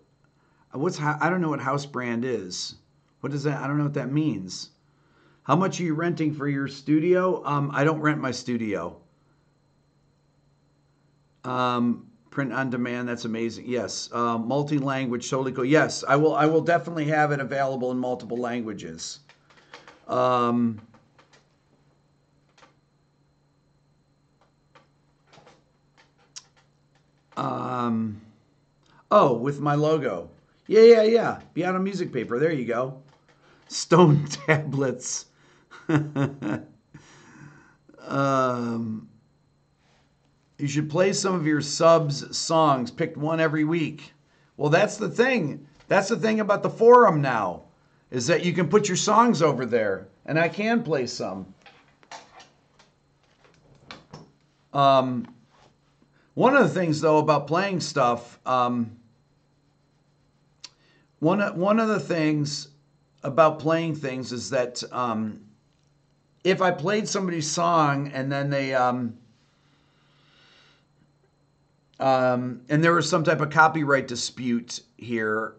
I don't know what house brand is. What does that? I don't know what that means. How much are you renting for your studio? I don't rent my studio. Print on demand, that's amazing. Yes, multi-language, totally cool. Yes, I will definitely have it available in multiple languages. Oh, with my logo. Yeah. Beato music paper. There you go. Stone tablets. You should play some of your subs' songs. Pick one every week. Well, that's the thing. That's the thing about the forum now, is that you can put your songs over there, and I can play some. One of the things, though, about playing stuff, one of the things about playing things is that if I played somebody's song and then they and there was some type of copyright dispute here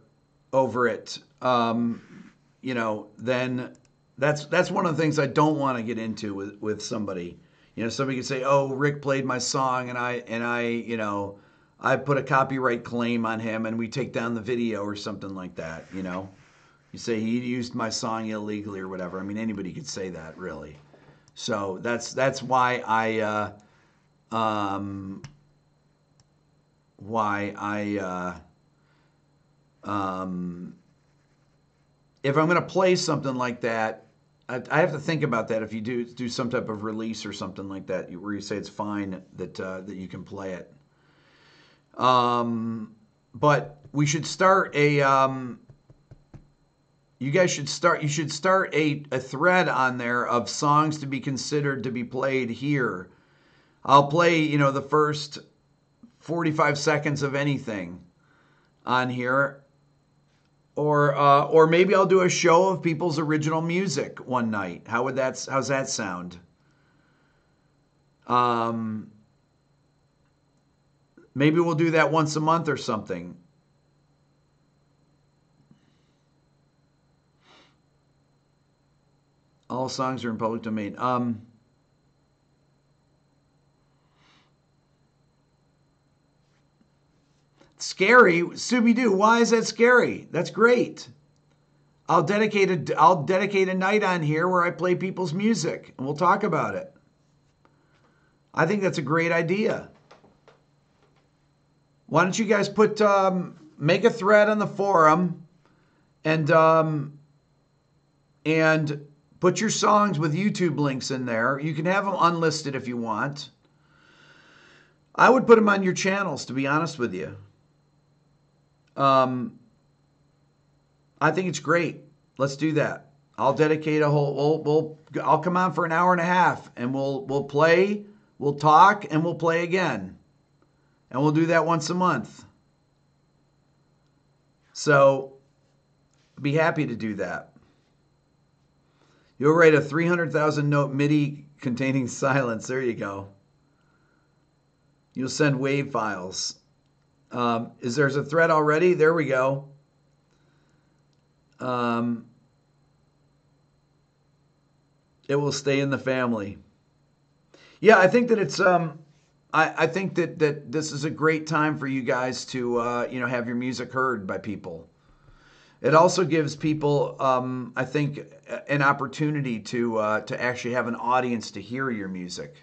over it, you know, then that's one of the things I don't want to get into with somebody. You know, somebody could say, "Oh, Rick played my song, and I, you know, I put a copyright claim on him, and we take down the video or something like that." You know, you say he used my song illegally or whatever. I mean, anybody could say that, really. So that's why if I'm going to play something like that, I have to think about that. If you do some type of release or something like that, where you say it's fine that you can play it. But we should start a. You guys should start. You should start a thread on there of songs to be considered to be played here. I'll play, you know, the first 45 seconds of anything on here, or maybe I'll do a show of people's original music one night. How's that sound? Maybe we'll do that once a month or something. All songs are in public domain. Scary, Scooby-Doo. Why is that scary? That's great. I'll dedicate a night on here where I play people's music, and we'll talk about it. I think that's a great idea. Why don't you guys make a thread on the forum, and put your songs with YouTube links in there. You can have them unlisted if you want. I would put them on your channels, to be honest with you. I think it's great. Let's do that. I'll dedicate a whole. I'll come on for an hour and a half, and we'll play, we'll talk, and we'll play again, and we'll do that once a month. So, be happy to do that. You'll write a 300,000 note MIDI containing silence. There you go. You'll send WAV files. There's a thread already? There we go. It will stay in the family. Yeah, I think that it's I think that this is a great time for you guys to have your music heard by people. It also gives people, I think, an opportunity to actually have an audience to hear your music,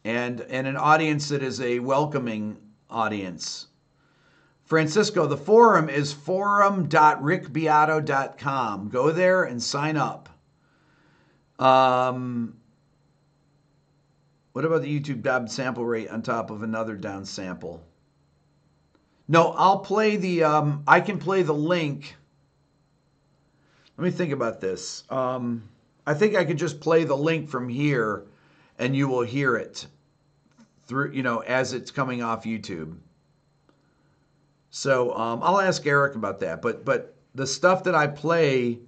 and an audience that is a welcoming audience. Francisco, the forum is forum.rickbeato.com. Go there and sign up. What about the YouTube down sample rate on top of another down sample? No, I'll play the, I can play the link. Let me think about this. I think I could just play the link from here and you will hear it through, as it's coming off YouTube. So I'll ask Eric about that. But the stuff that I play,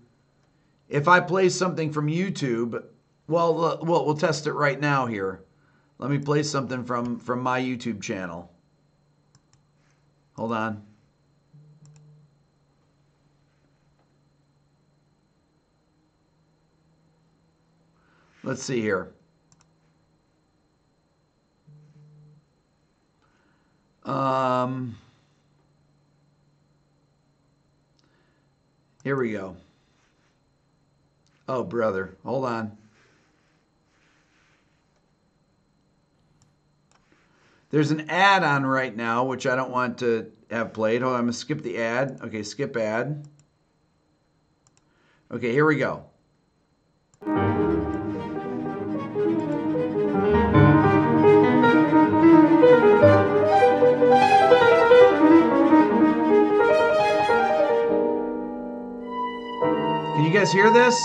if I play something from YouTube, well, we'll test it right now here. Let me play something from my YouTube channel. Hold on. Let's see here. Here we go. Oh, brother. Hold on. There's an ad on right now, which I don't want to have played. Hold on, I'm going to skip the ad. Okay, skip ad. Okay, here we go. Can you guys hear this?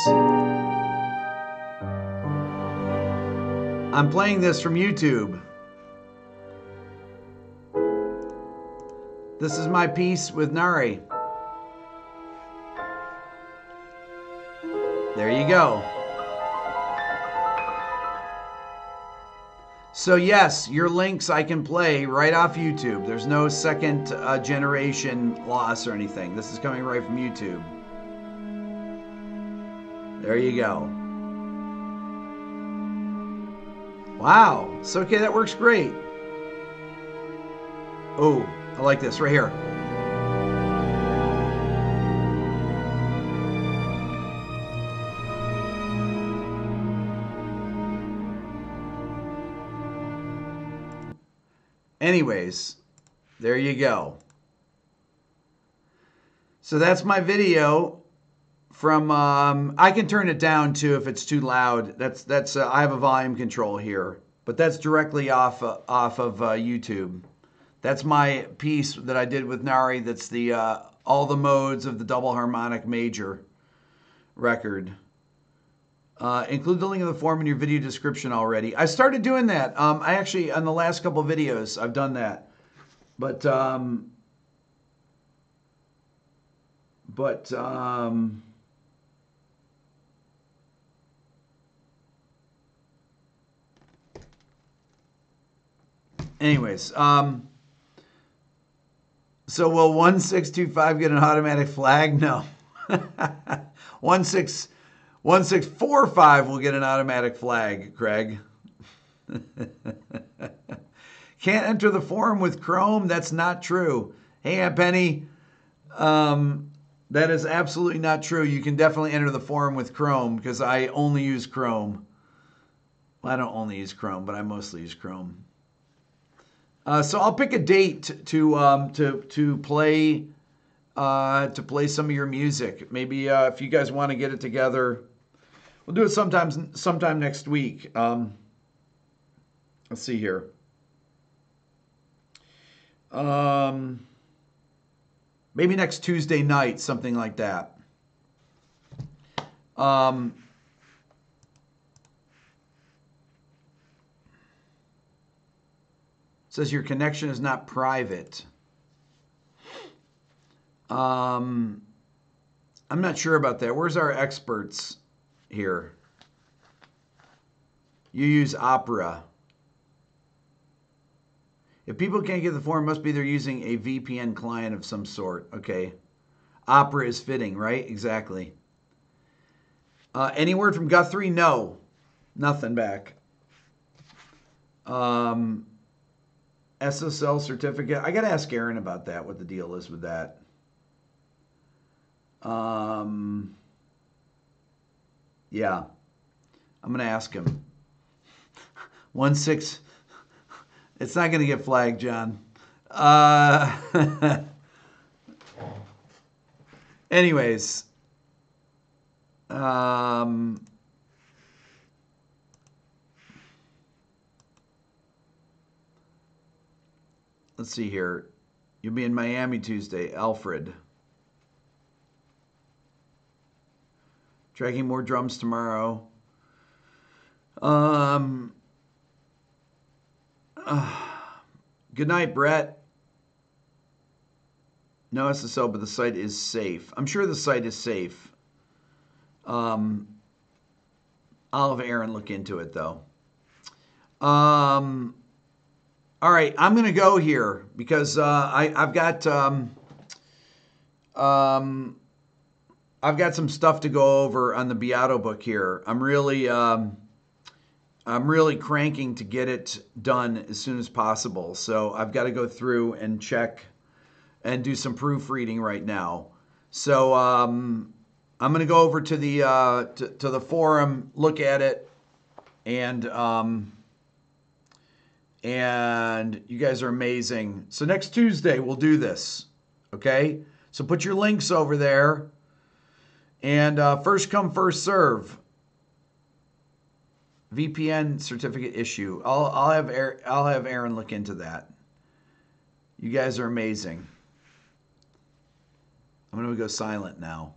I'm playing this from YouTube. This is my piece with Nari. There you go. So yes, your links I can play right off YouTube. There's no second generation loss or anything. This is coming right from YouTube. There you go. Wow. So okay, that works great. Oh, I like this right here. Anyways, there you go. So that's my video from, I can turn it down too if it's too loud. That's I have a volume control here, but that's directly off of YouTube. That's my piece that I did with Nari. That's the all the modes of the double harmonic major record. Include the link in the form in your video description already. I started doing that. I actually, on the last couple of videos, I've done that. But anyways, so will 1625 get an automatic flag? No. 1645 will get an automatic flag, Craig. Can't enter the forum with Chrome? That's not true. Hey, Aunt Penny, that is absolutely not true. You can definitely enter the forum with Chrome because I only use Chrome. Well, I don't only use Chrome, but I mostly use Chrome. So I'll pick a date to play some of your music. Maybe if you guys want to get it together, we'll do it sometime next week. Let's see here. Maybe next Tuesday night, something like that. Says your connection is not private. I'm not sure about that. Where's our experts here? You use Opera. If people can't get the forum, must be they're using a VPN client of some sort. Okay. Opera is fitting, right? Exactly. Any word from Guthrie? No. Nothing back. SSL certificate. I got to ask Aaron about that, what the deal is with that. Yeah, I'm gonna ask him. 1-6. It's not gonna get flagged, John. Anyways, let's see here. You'll be in Miami Tuesday, Alfred. Tracking more drums tomorrow. Good night, Brett. No SSO, but the site is safe. I'm sure the site is safe. I'll have Aaron look into it, though. All right, I'm going to go here because I've got some stuff to go over on the Beato book here. I'm really cranking to get it done as soon as possible. So I've got to go through and check and do some proofreading right now. So I'm going to go over to the to the forum, look at it, and you guys are amazing. So next Tuesday we'll do this. Okay? So put your links over there, and first come, first serve. VPN certificate issue. I'll have Aaron look into that. You guys are amazing. I'm going to go silent now.